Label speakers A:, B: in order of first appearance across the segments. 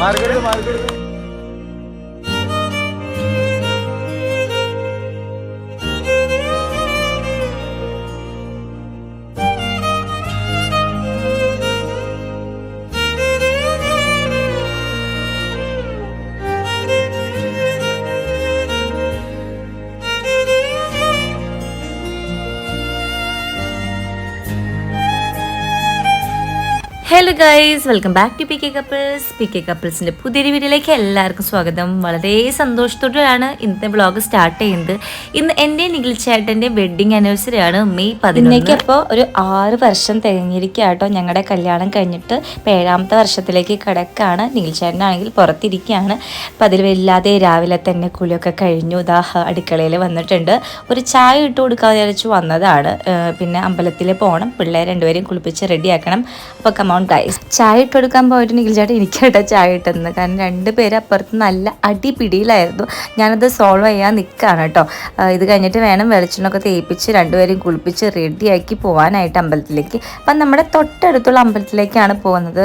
A: മാർഗെടുത്ത്
B: hello guys, welcome back to PK couples. PK കപ്പിൾസിൻ്റെ പുതിയൊരു വീഡിയോയിലേക്ക് എല്ലാവർക്കും സ്വാഗതം. വളരെ സന്തോഷത്തോടെയാണ് ഇന്നത്തെ വ്ളോഗ് സ്റ്റാർട്ട് ചെയ്യുന്നത്. ഇന്ന് എൻ്റെ നിഖിൽ ചേട്ടൻ്റെ വെഡ്ഡിങ് ആനിവേഴ്സറി ആണ്, May 11. അപ്പോൾ ഒരു 6 വർഷം തികഞ്ഞിരിക്കുക കേട്ടോ. ഞങ്ങളുടെ കല്യാണം കഴിഞ്ഞിട്ട് 7ാമത്തെ വർഷത്തിലേക്ക് കിടക്കാണ്. നിഖിൽ ചേട്ടനാണെങ്കിൽ പുറത്തിരിക്കുകയാണ്. അപ്പം അതിൽ വല്ലാതെ രാവിലെ തന്നെ കുളിയൊക്കെ കഴിഞ്ഞു. അടുക്കളയിൽ വന്നിട്ടുണ്ട്. ഒരു ചായ ഇട്ട് കൊടുക്കാൻ വിചാരിച്ചു വന്നതാണ്. പിന്നെ അമ്പലത്തിൽ പോകണം, പിള്ളേർ രണ്ടുപേരെയും കുളിപ്പിച്ച് റെഡിയാക്കണം. അപ്പോൾ കമോൺ ഗൈസ്, ചായ ഇട്ട് കൊടുക്കാൻ പോയിട്ട് നിഖിൽ ചേട്ടൻ എനിക്കായിട്ട് ചായ ഇട്ടെന്ന്. കാരണം 2 പേര് അപ്പുറത്ത് നല്ല അടിപിടിയിലായിരുന്നു. ഞാനത് സോൾവ് ചെയ്യാൻ നിൽക്കുകയാണ് കേട്ടോ. ഇത് കഴിഞ്ഞിട്ട് വേണം വെളിച്ചെണ്ണൊക്കെ തേപ്പിച്ച് 2 പേരെയും കുളിപ്പിച്ച് റെഡിയാക്കി പോകാനായിട്ട് അമ്പലത്തിലേക്ക്. അപ്പം നമ്മുടെ തൊട്ടടുത്തുള്ള അമ്പലത്തിലേക്കാണ് പോകുന്നത്.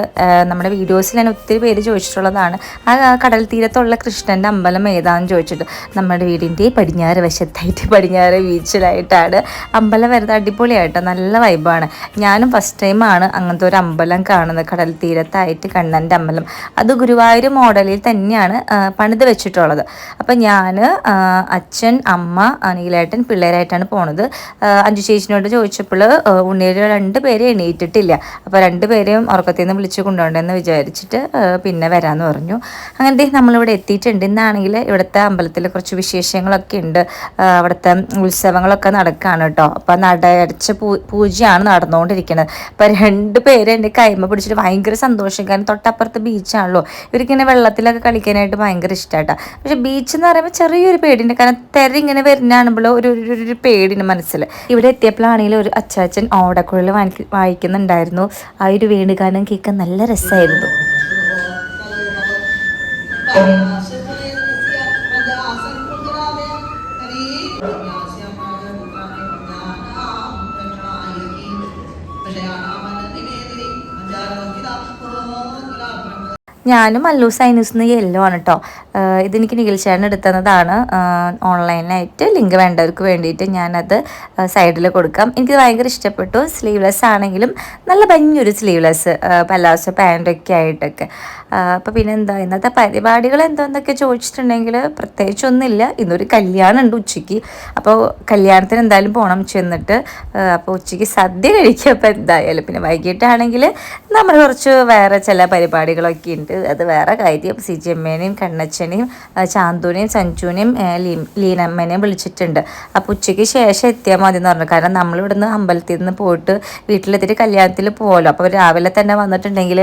B: നമ്മുടെ വീഡിയോസിൽ തന്നെ ഒത്തിരി പേര് ചോദിച്ചിട്ടുള്ളതാണ് ആ കടൽ തീരത്തുള്ള കൃഷ്ണൻ്റെ അമ്പലം ഏതാണെന്ന് ചോദിച്ചിട്ട്. നമ്മുടെ വീടിൻ്റെ പടിഞ്ഞാറ് വശത്തായിട്ട് പടിഞ്ഞാറ് ബീച്ചിലായിട്ടാണ് അമ്പലം വരുന്നത്. അടിപൊളിയായിട്ടോ, നല്ല വൈബാണ്. ഞാനും ഫസ്റ്റ് ടൈമാണ് അങ്ങനത്തെ ഒരു അമ്പലം കാണുന്നത്. കടൽ തീരത്തായിട്ട് കണ്ണൻ്റെ അമ്പലം. അത് ഗുരുവായൂർ മോഡലിൽ തന്നെയാണ് പണിത് വെച്ചിട്ടുള്ളത്. അപ്പം ഞാൻ, അച്ഛൻ, അമ്മ, നീലേട്ടൻ, പിള്ളേരായിട്ടാണ് പോണത്. അഞ്ചു ചേച്ചിനോട് ചോദിച്ചപ്പോൾ ഉണ്ണിയിൽ 2 പേരെ എണീറ്റിട്ടില്ല. അപ്പോൾ 2 പേരെയും ഉറക്കത്തിൽ നിന്ന് വിളിച്ച് കൊണ്ടുപോകണ്ടെന്ന് വിചാരിച്ചിട്ട് പിന്നെ വരാമെന്ന് പറഞ്ഞു. അങ്ങനത്തെ നമ്മളിവിടെ എത്തിയിട്ടുണ്ട്. ഇന്നാണെങ്കിൽ ഇവിടുത്തെ അമ്പലത്തിൽ കുറച്ച് വിശേഷങ്ങളൊക്കെ ഉണ്ട്. അവിടുത്തെ ഉത്സവങ്ങളൊക്കെ നടക്കുകയാണ് കേട്ടോ. അപ്പോൾ നടയടച്ച പൂജയാണ് നടന്നുകൊണ്ടിരിക്കുന്നത്. അപ്പോൾ 2 പേര് എൻ്റെ കൈമ പിടിച്ചിട്ട് ഭയങ്കര സന്തോഷം. കാരണം തൊട്ടപ്പുറത്ത് ബീച്ചാണല്ലോ. ഇവർക്കിങ്ങനെ വെള്ളത്തിലൊക്കെ കളിക്കാനായിട്ട് ഭയങ്കര ഇഷ്ടമായിട്ടാണ്. പക്ഷെ ബീച്ച് എന്ന് പറയുമ്പോൾ ചെറിയൊരു പേടിയുണ്ട്. കാരണം തെര ഇങ്ങനെ വരുന്നതാണുമ്പോൾ ഒരു പേടിയുണ്ട് മനസ്സിൽ. ഇവിടെ എത്തിയപ്പോഴാണെങ്കിലും ഒരു അച്ചാച്ചൻ ഓടക്കുഴൽ വായിക്കുന്നുണ്ടായിരുന്നു. ആ ഒരു വേണുഗാനം കേൾക്കാൻ നല്ല രസമായിരുന്നു. ഞാനും അല്ലു സൈനൂസിന്ന് യെല്ലോ ആണ് കേട്ടോ. ഇതെനിക്ക് നിഖിൽ ചേട്ടൻ എടുത്തതാണ്. ഓൺലൈനായിട്ട് ലിങ്ക് വേണ്ടവർക്ക് വേണ്ടിയിട്ട് ഞാനത് സൈഡിൽ കൊടുക്കാം. എനിക്ക് ഭയങ്കര ഇഷ്ടപ്പെട്ടു. സ്ലീവ്ലെസ് ആണെങ്കിലും നല്ല ഭംഗിയൊരു സ്ലീവ്ലെസ്, പലാസോ പാൻറ്റൊക്കെ ആയിട്ടൊക്കെ. അപ്പോൾ പിന്നെ എന്താ ഇന്നത്തെ പരിപാടികൾ എന്തോന്നൊക്കെ ചോദിച്ചിട്ടുണ്ടെങ്കിൽ പ്രത്യേകിച്ചൊന്നുമില്ല. ഇന്നൊരു കല്യാണം ഉണ്ട് ഉച്ചയ്ക്ക്. അപ്പോൾ കല്യാണത്തിന് എന്തായാലും പോകണം ചെന്നിട്ട്. അപ്പോൾ ഉച്ചയ്ക്ക് സദ്യ കഴിക്കുക. അപ്പോൾ എന്തായാലും പിന്നെ വൈകിട്ടാണെങ്കിൽ നമ്മൾ കുറച്ച് വേറെ ചില പരിപാടികളൊക്കെ ഉണ്ട്. അത് വേറെ കാര്യം. CGമ്മേനെയും കണ്ണച്ചനെയും ചാന്തുവിനെയും സഞ്ജുവിനെയും ലീനമ്മേനെയും വിളിച്ചിട്ടുണ്ട്. അപ്പോൾ ഉച്ചയ്ക്ക് ശേഷം എത്തിയാൽ മതി എന്ന് പറഞ്ഞു. കാരണം നമ്മളിവിടുന്ന് അമ്പലത്തിൽ നിന്ന് പോയിട്ട് വീട്ടിലെത്തിയിട്ട് കല്യാണത്തിൽ പോകുമല്ലോ. അപ്പോൾ രാവിലെ തന്നെ വന്നിട്ടുണ്ടെങ്കിൽ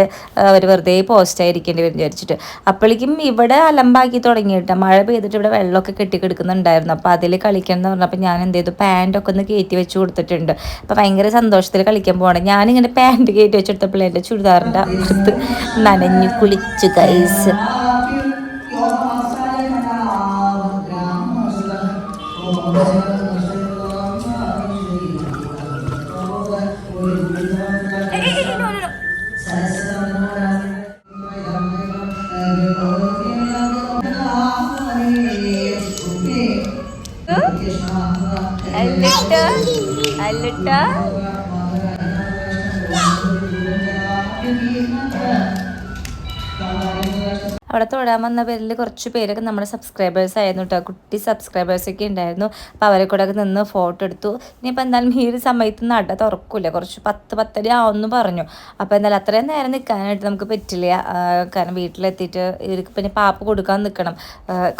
B: അവർ വെറുതെ പോസ്റ്റായിരിക്കേണ്ടി വരും വിചാരിച്ചിട്ട്. അപ്പോഴേക്കും ഇവിടെ അലമ്പാക്കി തുടങ്ങിയിട്ട് മഴ പെയ്തിട്ട് ഇവിടെ വെള്ളമൊക്കെ കെട്ടിക്കിടക്കുന്നുണ്ടായിരുന്നു. അപ്പോൾ അതിൽ കളിക്കണം എന്ന് പറഞ്ഞപ്പോൾ ഞാൻ എന്ത് ചെയ്തു, പാൻറ്റൊക്കെ ഒന്ന് കയറ്റി വെച്ച് കൊടുത്തിട്ടുണ്ട്. അപ്പോൾ ഭയങ്കര സന്തോഷത്തിൽ കളിക്കാൻ പോകണം. ഞാനിങ്ങനെ പാൻറ്റ് കയറ്റി വെച്ചെടുത്തപ്പോൾ എൻ്റെ ചുരിദാറിൻ്റെ അടുത്ത് നനഞ്ഞ് കുളിച്ചു ഗൈസ്. അവിടെ തൊടാൻ വന്ന പേരിൽ കുറച്ച് പേരൊക്കെ നമ്മുടെ സബ്സ്ക്രൈബേഴ്സ് ആയിരുന്നു കേട്ടോ. കുട്ടി സബ്സ്ക്രൈബേഴ്സൊക്കെ ഉണ്ടായിരുന്നു. അപ്പോൾ അവരെ കൂടെ ഒക്കെ നിന്ന് ഫോട്ടോ എടുത്തു. ഇനിയിപ്പോൾ എന്തായാലും ഈ ഒരു സമയത്ത് നട തുറക്കില്ല, കുറച്ച് 10-10:30 ആവുമെന്ന് പറഞ്ഞു. അപ്പോൾ എന്തായാലും അത്രയും നേരം നിൽക്കാനായിട്ട് നമുക്ക് പറ്റില്ല. കാരണം വീട്ടിലെത്തിയിട്ട് ഇവർക്ക് പിന്നെ പാപ്പ് കൊടുക്കാൻ നിൽക്കണം.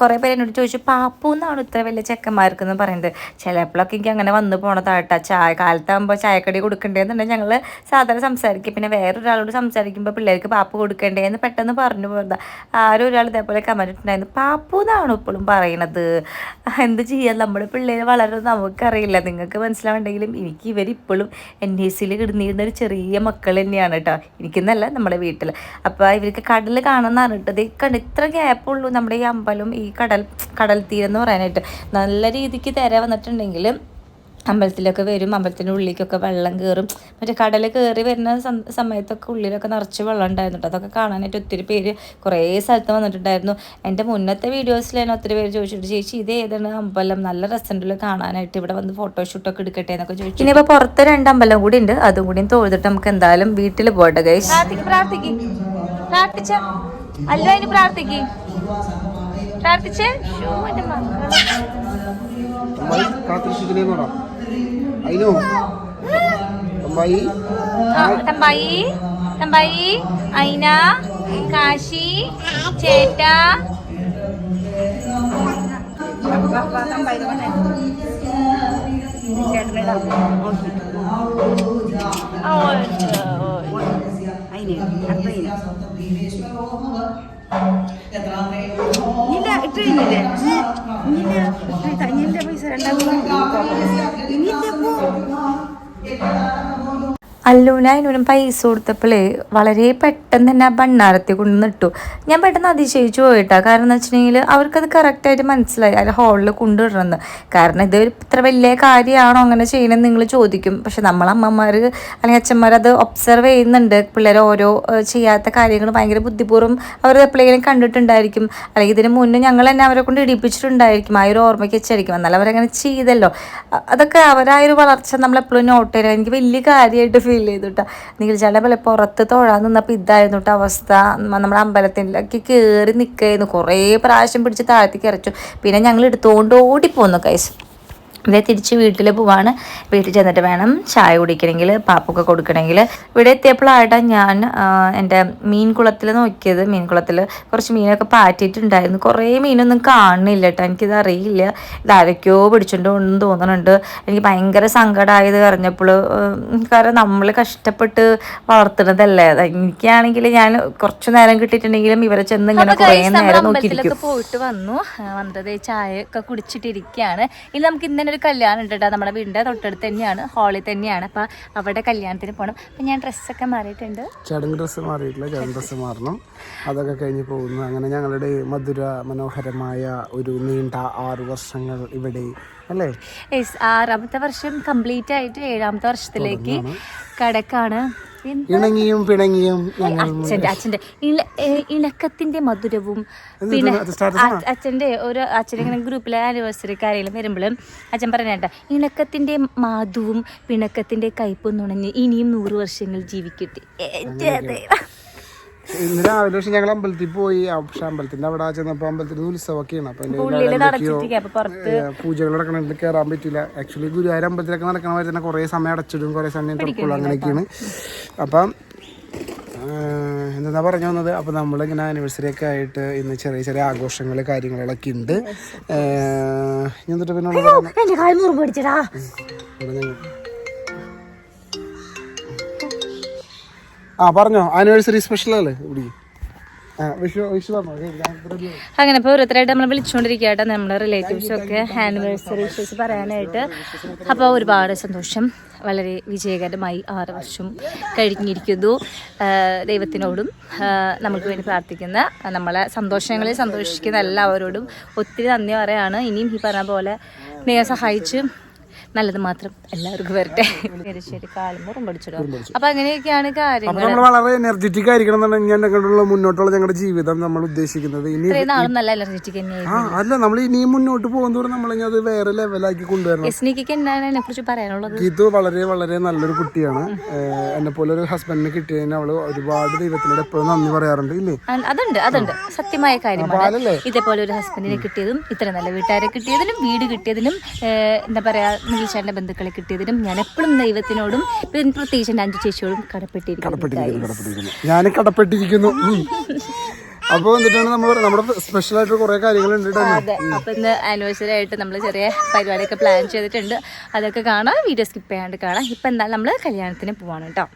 B: കുറേ പേര് എന്നോട് ചോദിച്ചു, പാപ്പു എന്നാണ് ഇത്ര വലിയ ചെക്കന്മാർക്കെന്ന് പറയുന്നത്. ചിലപ്പോഴൊക്കെ എനിക്ക് അങ്ങനെ വന്ന് പോണതാട്ടാ. കാലത്താകുമ്പോൾ ചായക്കടി കൊടുക്കണ്ടേന്നുണ്ടെങ്കിൽ ഞങ്ങൾ സാധാരണ സംസാരിക്കും. പിന്നെ വേറൊരാളോട് സംസാരിക്കുമ്പോൾ പിള്ളേർക്ക് പാപ്പ് കൊടുക്കണ്ടേന്ന് പെട്ടെന്ന് പറഞ്ഞു പോകാം. ആരും ഒരാൾ ഇതേപോലെ കമൻറ്റ് ഇട്ടുണ്ടായിരുന്നു, പാപ്പു എന്നാണ് ഇപ്പോഴും പറയണത്. എന്ത് ചെയ്യാൻ, നമ്മുടെ പിള്ളേർ വളരുന്നത് നമുക്കറിയില്ല. നിങ്ങൾക്ക് മനസ്സിലാവുണ്ടെങ്കിലും എനിക്ക് ഇവരിപ്പോഴും NACയിൽ കിടന്നിരുന്ന ഒരു ചെറിയ മക്കൾ തന്നെയാണ് കേട്ടോ. എനിക്കെന്നല്ല, നമ്മുടെ വീട്ടിൽ. അപ്പോൾ ഇവർക്ക് കടൽ കാണുമെന്ന് പറഞ്ഞിട്ട് ഇത്ര ഗ്യാപ്പുള്ളൂ നമ്മുടെ ഈ അമ്പലം, ഈ കടൽ തീരം എന്ന് പറയാനായിട്ട്. നല്ല രീതിക്ക് തിര വന്നിട്ടുണ്ടെങ്കിലും അമ്പലത്തിലൊക്കെ വരും. അമ്പലത്തിൻ്റെ ഉള്ളിലേക്കൊക്കെ വെള്ളം കയറും. മറ്റേ കടൽ കയറി വരുന്ന സമയത്തൊക്കെ ഉള്ളിലൊക്കെ നിറച്ച് വെള്ളം ഉണ്ടായിരുന്നു. അതൊക്കെ കാണാനായിട്ട് ഒത്തിരി പേര് കുറേ സ്ഥലത്ത് വന്നിട്ടുണ്ടായിരുന്നു. എൻ്റെ മുന്നത്തെ വീഡിയോസിൽ തന്നെ ഒത്തിരി പേര് ചോദിച്ചിട്ട് ചേച്ചി ഇത് ഏതാണ് അമ്പലം, നല്ല രസമുണ്ടല്ലോ കാണാനായിട്ട്, ഇവിടെ വന്ന് ഫോട്ടോഷൂട്ടൊക്കെ എടുക്കട്ടെ എന്നൊക്കെ ചോദിച്ചു. ഇനിയിപ്പോൾ പുറത്ത് 2 അമ്പലം കൂടി ഉണ്ട്, അതും കൂടി തൊഴുതിട്ട് നമുക്ക് എന്തായാലും വീട്ടിൽ പോട്ടെ ഗൈസ്. തമ്പായി ഐന കാശി ചേട്ട അല്ലൂന അതിനും പൈസ കൊടുത്തപ്പോഴേ വളരെ പെട്ടെന്ന് തന്നെ ആ ഭണ്ണാരത്തെ കൊണ്ടുവന്നിട്ടു. ഞാൻ പെട്ടെന്ന് അതിശയിച്ചു പോയിട്ടാ. കാരണം എന്ന് വെച്ചിട്ടുണ്ടെങ്കിൽ അവർക്കത് കറക്റ്റായിട്ട് മനസ്സിലായി അത് ഹോളിൽ കൊണ്ടുവിടണമെന്ന്. കാരണം ഇത് ഇത്ര വലിയ കാര്യമാണോ അങ്ങനെ ചെയ്യണമെന്ന് നിങ്ങൾ ചോദിക്കും. പക്ഷെ നമ്മളമ്മമാർ അല്ലെങ്കിൽ അച്ഛന്മാർ അത് ഒബ്സർവ് ചെയ്യുന്നുണ്ട്. പിള്ളേർ ഓരോ ചെയ്യാത്ത കാര്യങ്ങൾ ഭയങ്കര ബുദ്ധിപൂർവ്വം അവർ എപ്പോഴെങ്കിലും കണ്ടിട്ടുണ്ടായിരിക്കും, അല്ലെങ്കിൽ ഇതിന് മുന്നേ ഞങ്ങൾ തന്നെ അവരെ കൊണ്ട് ഇടിപ്പിച്ചിട്ടുണ്ടായിരിക്കും. ആ ഒരു ഓർമ്മയ്ക്ക് വെച്ചായിരിക്കും, എന്നാൽ അവരങ്ങനെ ചെയ്തല്ലോ. അതൊക്കെ അവരായൊരു വളർച്ച നമ്മളെപ്പോഴും നോട്ട് ചെയ്യണം. എനിക്ക് വലിയ കാര്യമായിട്ട് ഫീൽ ചെയ്തു കേട്ടോ. നിങ്ങൾ ചില പോലെ പുറത്ത് തൊഴാൻ നിന്നപ്പോൾ ഇതായിരുന്നു കേട്ടോ അവസ്ഥ. നമ്മുടെ അമ്പലത്തിലേക്ക് കയറി നിൽക്കുകയായിരുന്നു. കുറേ പ്രാവശ്യം പിടിച്ച് താഴത്തേക്ക് ഇറച്ചു. പിന്നെ ഞങ്ങൾ എടുത്തുകൊണ്ട് ഓടിപ്പോന്നു കൈസ്. ഇവിടെ തിരിച്ച് വീട്ടിൽ പോവാണ്. വീട്ടിൽ ചെന്നിട്ട് വേണം ചായ കുടിക്കണമെങ്കിൽ പാപ്പൊക്കെ കൊടുക്കണമെങ്കിൽ. ഇവിടെ എത്തിയപ്പോഴായിട്ടാണ് ഞാൻ എൻ്റെ മീൻ കുളത്തിൽ നോക്കിയത്. മീൻ കുളത്തിൽ കുറച്ച് മീനൊക്കെ പാറ്റിയിട്ടുണ്ടായിരുന്നു. കുറേ മീനൊന്നും കാണുന്നില്ല കേട്ടോ. എനിക്കിത് അറിയില്ല, ഇതാരൊക്കെയോ പിടിച്ചിട്ടുണ്ടെന്ന് തോന്നുന്നുണ്ട്. എനിക്ക് ഭയങ്കര സങ്കടമായത് പറഞ്ഞപ്പോൾ, കാരണം നമ്മൾ കഷ്ടപ്പെട്ട് വളർത്തുന്നതല്ലേ. എനിക്കാണെങ്കിൽ ഞാൻ കുറച്ച് നേരം കിട്ടിയിട്ടുണ്ടെങ്കിലും ഇവരെ ചെന്ന് ഇങ്ങനെ കുറേ നേരം നോക്കിയിരിക്കും. പോയിട്ട് വന്നത് ചായ ഒക്കെ കുടിച്ചിട്ടിരിക്കുകയാണ്. ഇനി നമുക്ക് ഇന്നലെ ഒരു കല്യാണം ഉണ്ട് കേട്ടോ. നമ്മുടെ വീടിൻ്റെ തൊട്ടടുത്ത് തന്നെയാണ്, ഹാളിൽ തന്നെയാണ്. അപ്പം അവിടെ കല്യാണത്തിന് പോകണം. അപ്പം ഞാൻ ഡ്രസ്സൊക്കെ മാറിയിട്ടുണ്ട്.
A: ചടങ്ങ് ഡ്രസ്സ് മാറിയിട്ടില്ല, ചടങ്ങ് ഡ്രസ്സ് മാറണം. അതൊക്കെ കഴിഞ്ഞ് പോകുന്നു. അങ്ങനെ ഞങ്ങളുടെ മധുര മനോഹരമായ ഒരു നീണ്ട 6 വർഷങ്ങൾ ഇവിടെ അല്ലേ.
B: 6ാമത്തെ വർഷം കംപ്ലീറ്റ് ആയിട്ട് 7ാമത്തെ വർഷത്തിലേക്ക് കടക്കാണ്.
A: ഇണങ്ങിയും പിണങ്ങിയും
B: അച്ഛന്റെ ഇണക്കത്തിന്റെ മധുരവും, പിന്നെ അച്ഛൻ്റെ ഇങ്ങനെ ഗ്രൂപ്പിലെ ആനിവേഴ്സറി കാര്യങ്ങളും വരുമ്പോഴും അച്ഛൻ പറഞ്ഞേട്ടാ, ഇണക്കത്തിന്റെ മാധുവും പിണക്കത്തിന്റെ കയ്പും നുണഞ്ഞ് ഇനിയും 100 വർഷങ്ങൾ ജീവിക്കട്ടെ.
A: ഇന്ന് രാവിലെ പക്ഷെ ഞങ്ങൾ അമ്പലത്തിൽ പോയി. പക്ഷെ അമ്പലത്തിന്റെ അവിടെ ചെന്നപ്പോ അമ്പലത്തിൽ ഉത്സവമൊക്കെയാണ്. അപ്പൊ പൂജകൾ നടക്കണമെങ്കിൽ കയറാൻ പറ്റില്ല. ആക്ച്വലി ഗുരുവായൂർ അമ്പലത്തിലൊക്കെ നടക്കണ വരെ തന്നെ കുറെ സമയം അടച്ചിടും, കുറെ സമയം തുറക്കുള്ളൂ, അങ്ങനെയൊക്കെയാണ്. അപ്പം എന്താ പറഞ്ഞു വന്നത്, അപ്പം നമ്മളിങ്ങനെ ആനിവേഴ്സറി ഒക്കെ ആയിട്ട് ഇന്ന് ചെറിയ ചെറിയ ആഘോഷങ്ങൾ കാര്യങ്ങളൊക്കെ ഉണ്ട്. എന്നിട്ട് പിന്നെ പറഞ്ഞോ ആനിവേഴ്സറി സ്പെഷ്യൽ അല്ലേ ഇവിടെ.
B: അങ്ങനെ ഇപ്പോൾ ഓരോരുത്തരായിട്ട് നമ്മൾ വിളിച്ചുകൊണ്ടിരിക്കുകയായിട്ട് നമ്മുടെ റിലേറ്റീവ്സൊക്കെ ആനിവേഴ്സറി വിഷസ് പറയാനായിട്ട്. അപ്പോൾ ഒരുപാട് സന്തോഷം. വളരെ വിജയകരമായി 6 വർഷം കഴിഞ്ഞിരിക്കുന്നു. ദൈവത്തിനോടും നമുക്ക് വേണ്ടി പ്രാർത്ഥിക്കുന്ന, നമ്മളെ സന്തോഷങ്ങളിൽ സന്തോഷിക്കുന്ന എല്ലാവരോടും ഒത്തിരി നന്ദി പറയാണ്. ഇനിയും ഈ പറഞ്ഞ പോലെ ദൈവം സഹായിച്ച് നല്ലത് മാത്രം എല്ലാവർക്കും വരട്ടെ. ശരി കാലം പഠിച്ചിടും. അപ്പൊ അങ്ങനെയൊക്കെയാണ് കാര്യങ്ങൾ.
A: നമ്മൾ വളരെ എനർജറ്റിക് ആയിരിക്കണം എന്നാണ് മുന്നോട്ടുള്ള ഞങ്ങളുടെ ജീവിതം നമ്മൾ ഉദ്ദേശിക്കുന്നത്.
B: നാളും നല്ല എനർജറ്റിക് തന്നെയായിരിക്കും.
A: അല്ല, നമ്മൾ ഇനിയും മുന്നോട്ട് പോകുന്നതോടെ നമ്മളെ അത് വേറെ ലെവലാക്കി കൊണ്ടുവരണം.
B: എന്താണ് അതിനെ കുറിച്ച് പറയാനുള്ളത്?
A: ഇത് വളരെ വളരെ നല്ലൊരു കുട്ടിയാണ്. എന്നെ പോലെ ഒരു ഹസ്ബൻഡിനെ കിട്ടിയതിന് അവള് ഒരുപാട് ദൈവത്തിനോട് എപ്പോഴും നന്ദി പറയാറുണ്ട്. ഇല്ലേ?
B: അതുണ്ട് സത്യമായ കാര്യമാണ്. ഇതേപോലെ ഒരു ഹസ്ബൻഡിനെ കിട്ടിയതും, ഇത്ര നല്ല വീട്ടുകാരെ കിട്ടിയതിനും, വീട് കിട്ടിയതിനും, എന്താ പറയാ ചേട്ടൻ്റെ ബന്ധുക്കളെ കിട്ടിയതിനും ഞാൻ എപ്പോഴും ദൈവത്തിനോടും പ്രത്യേകിച്ച് എൻ്റെ 5 ചേച്ചിയോടും കടപ്പെട്ടിരിക്കുന്നു.
A: ഞാൻ കടപ്പെട്ടിരിക്കുന്നു. അപ്പോൾ എന്നിട്ടാണ് നമ്മുടെ സ്പെഷ്യൽ ആയിട്ട് കുറെ കാര്യങ്ങളുണ്ട്.
B: അപ്പൊ ഇന്ന് ആനിവേഴ്സറി ആയിട്ട് നമ്മൾ ചെറിയ പരിപാടിയൊക്കെ പ്ലാൻ ചെയ്തിട്ടുണ്ട്. അതൊക്കെ കാണാം, വീഡിയോ സ്കിപ്പ് ചെയ്യാണ്ട് കാണാം. ഇപ്പൊ എന്തായാലും നമ്മൾ കല്യാണത്തിന് പോവാണ് കേട്ടോ.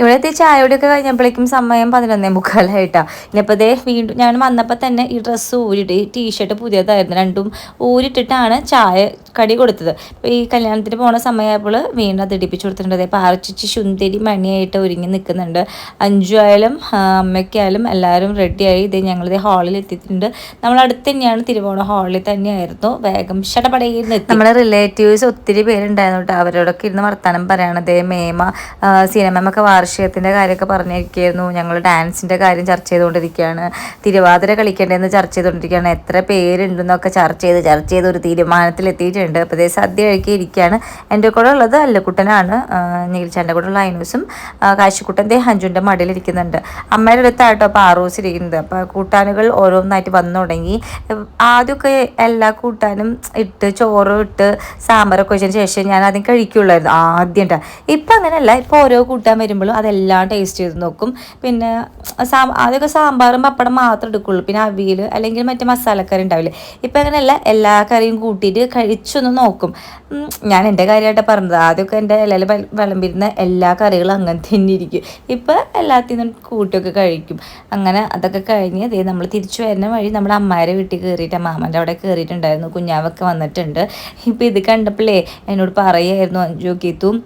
B: ഇവിടെ എത്തി ചായയോടെയൊക്കെ കഴിഞ്ഞപ്പോഴേക്കും സമയം 11:45 ഇനിയിപ്പോൾ ഇതേ വീണ്ടും ഞാൻ വന്നപ്പോൾ തന്നെ ഈ ഡ്രസ്സ് ഊരിട്ട് ഈ ടീഷർട്ട് പുതിയതായിരുന്നു, രണ്ടും ഊരിട്ടിട്ടാണ് ചായ കടി കൊടുത്തത്. അപ്പോൾ ഈ കല്യാണത്തിന് പോണ സമയമായപ്പോൾ വീണ്ടും അത് ഇടിപ്പിച്ച് കൊടുത്തിട്ടുണ്ട്. അതേ പാറച്ചിച്ച് ശുന്തിരി മണിയായിട്ട് ഒരുങ്ങി നിൽക്കുന്നുണ്ട്. അഞ്ചു ആയാലും അമ്മയ്ക്കായാലും എല്ലാവരും റെഡിയായി. ഇതേ ഞങ്ങളിതേ ഹാളിൽ എത്തിയിട്ടുണ്ട്. നമ്മളടുത്ത് തന്നെയാണ്, തിരുവോണ ഹാളിൽ തന്നെയായിരുന്നു. വേഗം ഷടപടയിൽ എത്തി. നമ്മുടെ റിലേറ്റീവ്സ് ഒത്തിരി പേരുണ്ടായിരുന്നു കേട്ടോ. അവരോടൊക്കെ ഇരുന്ന് വർത്താനം പറയണത്. മേമ സിനിമയൊക്കെ വാർഷികത്തിൻ്റെ കാര്യമൊക്കെ പറഞ്ഞിരിക്കുകയായിരുന്നു. ഞങ്ങൾ ഡാൻസിൻ്റെ കാര്യം ചർച്ച ചെയ്തുകൊണ്ടിരിക്കുകയാണ്, തിരുവാതിര കളിക്കേണ്ടതെന്ന് ചർച്ച ചെയ്തുകൊണ്ടിരിക്കുകയാണ്, എത്ര പേരുണ്ടെന്നൊക്കെ ചർച്ച ചെയ്ത് ഒരു തീരുമാനത്തിലെത്തിയിട്ടുണ്ട്. അപ്പോൾ ഇതേ സദ്യ കഴിക്കിയിരിക്കുകയാണ്. എൻ്റെ കൂടെ ഉള്ളത് അല്ലുക്കുട്ടനാണ്, നീൽച്ചാൻ്റെ കൂടെ ഉള്ള ഐനൂസും കാശിക്കുട്ടൻ ഹഞ്ചുൻ്റെ മടിയിലിരിക്കുന്നുണ്ട്. അമ്മയുടെ അടുത്തായിട്ടോ പാറൂസ് ഇരിക്കുന്നത്. അപ്പോൾ കൂട്ടാനുകൾ ഓരോന്നായിട്ട് വന്നു തുടങ്ങി. ആദ്യമൊക്കെ എല്ലാ കൂട്ടാനും ഇട്ട് ചോറും ഇട്ട് സാമ്പാറൊക്കെ വെച്ചതിന് ശേഷം ഞാൻ ആദ്യം കഴിക്കുള്ളായിരുന്നു ആദ്യം കേട്ടോ. ഇപ്പം അങ്ങനെയല്ല, ഇപ്പോൾ ഓരോ കൂട്ടാൻ വരുമ്പോഴും അതെല്ലാം ടേസ്റ്റ് ചെയ്ത് നോക്കും. പിന്നെ ആദ്യമൊക്കെ സാമ്പാറും പപ്പടം മാത്രം എടുക്കുള്ളൂ, പിന്നെ അവിയൽ അല്ലെങ്കിൽ മറ്റേ മസാലക്കറി ഉണ്ടാവില്ലേ. ഇപ്പം അങ്ങനെയല്ല, എല്ലാ കറിയും കൂട്ടിയിട്ട് കഴിച്ചൊന്ന് നോക്കും. ഞാൻ എൻ്റെ കാര്യമായിട്ട് പറഞ്ഞത്, ആദ്യമൊക്കെ എൻ്റെ ഇലയിൽ വിളമ്പിരുന്ന എല്ലാ കറികളും അങ്ങനെ തന്നെ ഇരിക്കും. ഇപ്പം എല്ലാത്തിനും കൂട്ടിയൊക്കെ കഴിക്കും. അങ്ങനെ അതൊക്കെ കഴിഞ്ഞ് ദേ നമ്മൾ തിരിച്ചു വരുന്ന വഴി നമ്മുടെ അമ്മാരെ വീട്ടിൽ കയറിയിട്ട് മാമൻ്റെ അവിടെ കയറിയിട്ടുണ്ടായിരുന്നു. കുഞ്ഞാവൊക്കെ വന്നിട്ടുണ്ട്. ഇപ്പം ഇത് കണ്ടപ്പോഴേ എന്നോട് പറയായിരുന്നു അഞ്ജു ഗീത്തും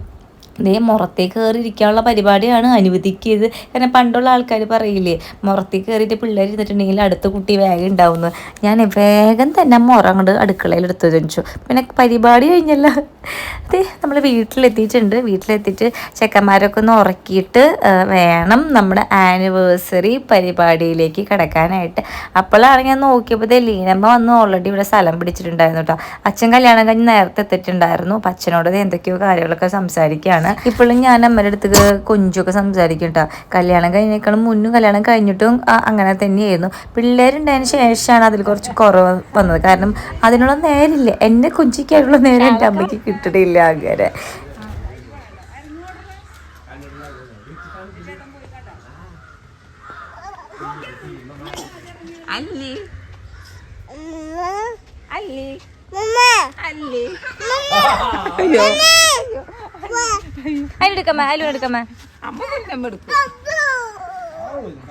B: ദേ മുറത്തേക്ക് കയറിയിരിക്കാനുള്ള പരിപാടിയാണ് അനുവദിക്കിയത്. കാരണം പണ്ടുള്ള ആൾക്കാർ പറയില്ലേ, മുറത്തേക്ക് കയറിയിട്ട് പിള്ളേർ ഇരുന്നിട്ടുണ്ടെങ്കിൽ അടുത്ത കുട്ടി വേഗം ഉണ്ടാവുന്നു. ഞാൻ വേഗം തന്നെ മുറ അങ്ങോട്ട് അടുക്കളയിൽ എടുത്തു വെച്ചു. പിന്നെ പരിപാടി കഴിഞ്ഞല്ല, അതെ നമ്മൾ വീട്ടിലെത്തിയിട്ടുണ്ട്. വീട്ടിലെത്തിയിട്ട് ചെക്കന്മാരൊക്കെ ഒന്ന് ഉറക്കിയിട്ട് വേണം നമ്മുടെ ആനിവേഴ്സറി പരിപാടിയിലേക്ക് കിടക്കാനായിട്ട്. അപ്പോഴാണ് ഞാൻ നോക്കിയപ്പോൾ ലീനമ്മ വന്ന് ഓൾറെഡി ഇവിടെ സ്ഥലം പിടിച്ചിട്ടുണ്ടായിരുന്നു കേട്ടോ. അച്ഛൻ കല്യാണം കഴിഞ്ഞ് നേരത്തെ എത്തിയിട്ടുണ്ടായിരുന്നു. അപ്പം അച്ഛനോട് എന്തൊക്കെയോ കാര്യങ്ങളൊക്കെ സംസാരിക്കുകയാണ്. ഇപ്പോഴും ഞാൻ അമ്മയുടെ അടുത്ത് കൊഞ്ചൊക്കെ സംസാരിക്കും കേട്ടോ. കല്യാണം കഴിഞ്ഞേക്കാളും മുന്നും കല്യാണം കഴിഞ്ഞിട്ടും അങ്ങനെ തന്നെയായിരുന്നു. പിള്ളേരുണ്ടായതിന് ശേഷമാണ് അതിൽ കുറച്ച് കുറവ് വന്നത്. കാരണം അതിനുള്ള നേരമില്ല, എന്നെ കൊഞ്ചിക്കാനുള്ള നേരം എൻ്റെ അമ്മയ്ക്ക് കിട്ടണില്ല. അങ്ങനെ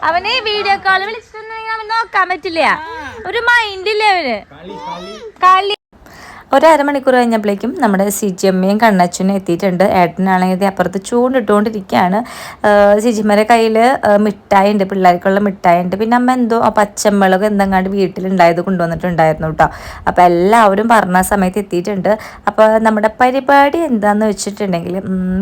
B: അവനെ വീഡിയോ കോൾ വിളിച്ചിട്ടുണ്ടെങ്കിൽ അവൻ നോക്കാൻ പറ്റില്ല, ഒരു മൈൻഡില്ല അവന്. കളി ഒരു അരമണിക്കൂർ കഴിഞ്ഞപ്പോഴേക്കും നമ്മുടെ സിജിയമ്മയും കണ്ണച്ചനും എത്തിയിട്ടുണ്ട്. ഏട്ടനാണെങ്കിൽ അപ്പുറത്ത് ചൂണ്ടിട്ടുകൊണ്ടിരിക്കുകയാണ്. സിജിമ്മയുടെ കയ്യിൽ മിഠായി ഉണ്ട്, പിള്ളേർക്കുള്ള മിഠായി ഉണ്ട്. പിന്നെ അമ്മ എന്തോ പച്ചമുളക് എന്തെങ്ങാണ്ട് വീട്ടിലുണ്ടായത് കൊണ്ടുവന്നിട്ടുണ്ടായിരുന്നു കേട്ടോ. അപ്പോൾ എല്ലാവരും പറഞ്ഞ സമയത്ത് എത്തിയിട്ടുണ്ട്. അപ്പോൾ നമ്മുടെ പരിപാടി എന്താണെന്ന് വെച്ചിട്ടുണ്ടെങ്കിൽ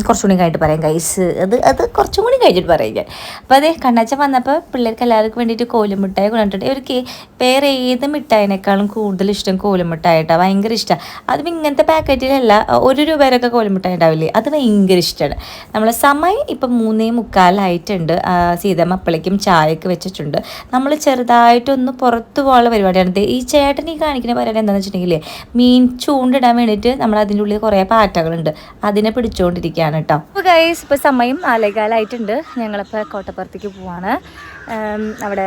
B: കുറച്ചുകൂടി കഴിഞ്ഞിട്ട് പറയാം ഗൈസ്, അത് കുറച്ചും കൂടി കഴിഞ്ഞിട്ട് പറയാം ഞാൻ. അപ്പോൾ അതേ കണ്ണച്ചൻ വന്നപ്പോൾ പിള്ളേർക്ക് എല്ലാവർക്കും വേണ്ടിയിട്ട് കോലുമിഠായി കൊണ്ടിട്ടുണ്ട്. ഇവർക്ക് വേറെ ഏത് മിഠായിനേക്കാളും കൂടുതൽ ഇഷ്ടം കോലുമിഠായി കേട്ടോ, ഭയങ്കര ഇഷ്ടം. അതും ഇങ്ങനത്തെ പാക്കറ്റിലല്ല, 1 രൂപയൊക്കെ കോലുമിഠായി ഉണ്ടാവില്ലേ, അത് ഭയങ്കര ഇഷ്ടമാണ്. നമ്മളെ സമയം ഇപ്പം 3:45 സീതമ്മ അപ്പളേക്കും ചായക്ക് വെച്ചിട്ടുണ്ട്. നമ്മൾ ചെറുതായിട്ടൊന്ന് പുറത്ത് പോകാനുള്ള പരിപാടിയാണ്. ഈ ചേട്ടൻ ഈ കാണിക്കുന്ന പരിപാടി എന്താണെന്ന് വെച്ചിട്ടുണ്ടെങ്കിൽ മീൻ ചൂണ്ടിടാൻ വേണ്ടിയിട്ട് നമ്മൾ അതിൻ്റെ ഉള്ളിൽ കുറേ പാറ്റകളുണ്ട്, അതിനെ പിടിച്ചുകൊണ്ടിരിക്കുകയാണ് കേട്ടോ. അപ്പോൾ ഗൈസ് ഇപ്പോൾ സമയം 4:15 ഞങ്ങളിപ്പോൾ കോട്ടപ്പുറത്തേക്ക് പോവാണ്. അവിടെ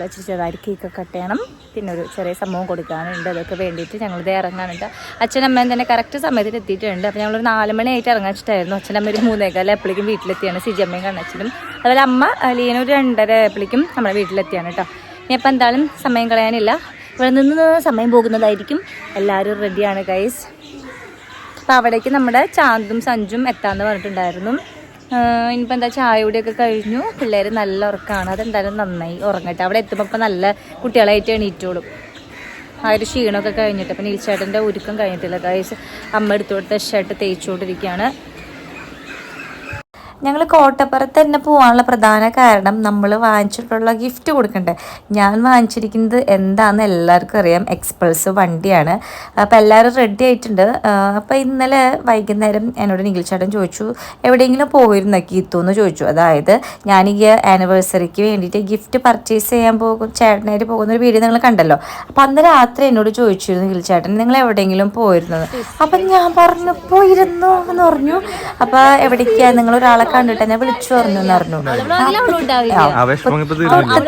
B: ഇച്ചിരി ചെറുതായിട്ട് കേക്കൊക്കെ കട്ട് ചെയ്യണം, പിന്നെ ഒരു ചെറിയ സംഭവം കൊടുക്കാനുണ്ട്. അതൊക്കെ വേണ്ടിയിട്ട് ഞങ്ങളിത് ഇറങ്ങാനുണ്ട്. അച്ഛനമ്മയും തന്നെ കറക്റ്റ് സമയത്തിന് എത്തിയിട്ടുണ്ട്. അപ്പോൾ ഞങ്ങളൊരു 4 മണിയായിട്ട് ഇറങ്ങാൻ വെച്ചിട്ടായിരുന്നു. അച്ഛനമ്മ ഒരു 3:15 എപ്പോഴേക്കും വീട്ടിലെത്തിയാണ്. സിജിയമ്മയും കണ്ണച്ചനും അതുപോലെ അമ്മ ലീന ഒരു 2:30 എപ്പോഴേക്കും നമ്മുടെ വീട്ടിലെത്തിയാണ് കേട്ടോ. ഇനി അപ്പോൾ എന്തായാലും സമയം കളയാനില്ല, ഇവിടെ നിന്ന് സമയം പോകുന്നതായിരിക്കും. എല്ലാവരും റെഡിയാണ് ഗൈസ്. അപ്പോൾ അവിടേക്ക് നമ്മുടെ ചാന്തും സഞ്ജും എത്താമെന്ന് പറഞ്ഞിട്ടുണ്ടായിരുന്നു. ഇനിയിപ്പോൾ എന്താ ചായ കൂടിയൊക്കെ കഴിഞ്ഞു. പിള്ളേർ നല്ല ഉറക്കമാണ്, അതെന്തായാലും നന്നായി ഉറങ്ങട്ടെ. അവിടെ എത്തുമ്പോൾ ഇപ്പോൾ നല്ല കുട്ടികളായിട്ട് എണീറ്റോളും. ആ ഒരു ക്ഷീണമൊക്കെ കഴിഞ്ഞിട്ട്. അപ്പം നീൽച്ചേട്ടൻ്റെ ഒരുക്കം കഴിഞ്ഞിട്ടില്ല ഗൈസ്. അമ്മ എടുത്തു കൊടുത്ത ഷർട്ട് തേച്ചുകൊണ്ടിരിക്കുകയാണ്. ഞങ്ങൾ കോട്ടപ്പുറത്ത് തന്നെ പോകാനുള്ള പ്രധാന കാരണം നമ്മൾ വാങ്ങിച്ചിട്ടുള്ള ഗിഫ്റ്റ് കൊടുക്കണ്ടേ. ഞാൻ വാങ്ങിച്ചിരിക്കുന്നത് എന്താണെന്ന് എല്ലാവർക്കും അറിയാം, എക്സ്പൾസ് വണ്ടിയാണ്. അപ്പോൾ എല്ലാവരും റെഡി ആയിട്ടുണ്ട്. അപ്പോൾ ഇന്നലെ വൈകുന്നേരം എന്നോട് നിഖിൽച്ചേട്ടൻ ചോദിച്ചു എവിടെയെങ്കിലും പോയിരുന്നോ ഗീത്തു എന്ന് ചോദിച്ചു. അതായത് ഞാൻ ഈ ആനിവേഴ്സറിക്ക് വേണ്ടിയിട്ട് ഗിഫ്റ്റ് പർച്ചേസ് ചെയ്യാൻ ചേട്ടനായിട്ട് പോകുന്നൊരു വീഡിയോ നിങ്ങൾ കണ്ടല്ലോ. അപ്പോൾ അന്ന് രാത്രി എന്നോട് ചോദിച്ചിരുന്നു നിഖിൽച്ചേട്ടൻ നിങ്ങൾ എവിടെയെങ്കിലും പോയിരുന്നത്. അപ്പം ഞാൻ പറഞ്ഞു പോയിരുന്നു എന്ന് പറഞ്ഞു. അപ്പോൾ എവിടേക്കാണ് നിങ്ങളൊരാളെ കണ്ടിട്ട് എന്നെ വിളിച്ചു പറഞ്ഞു എന്ന് പറഞ്ഞു.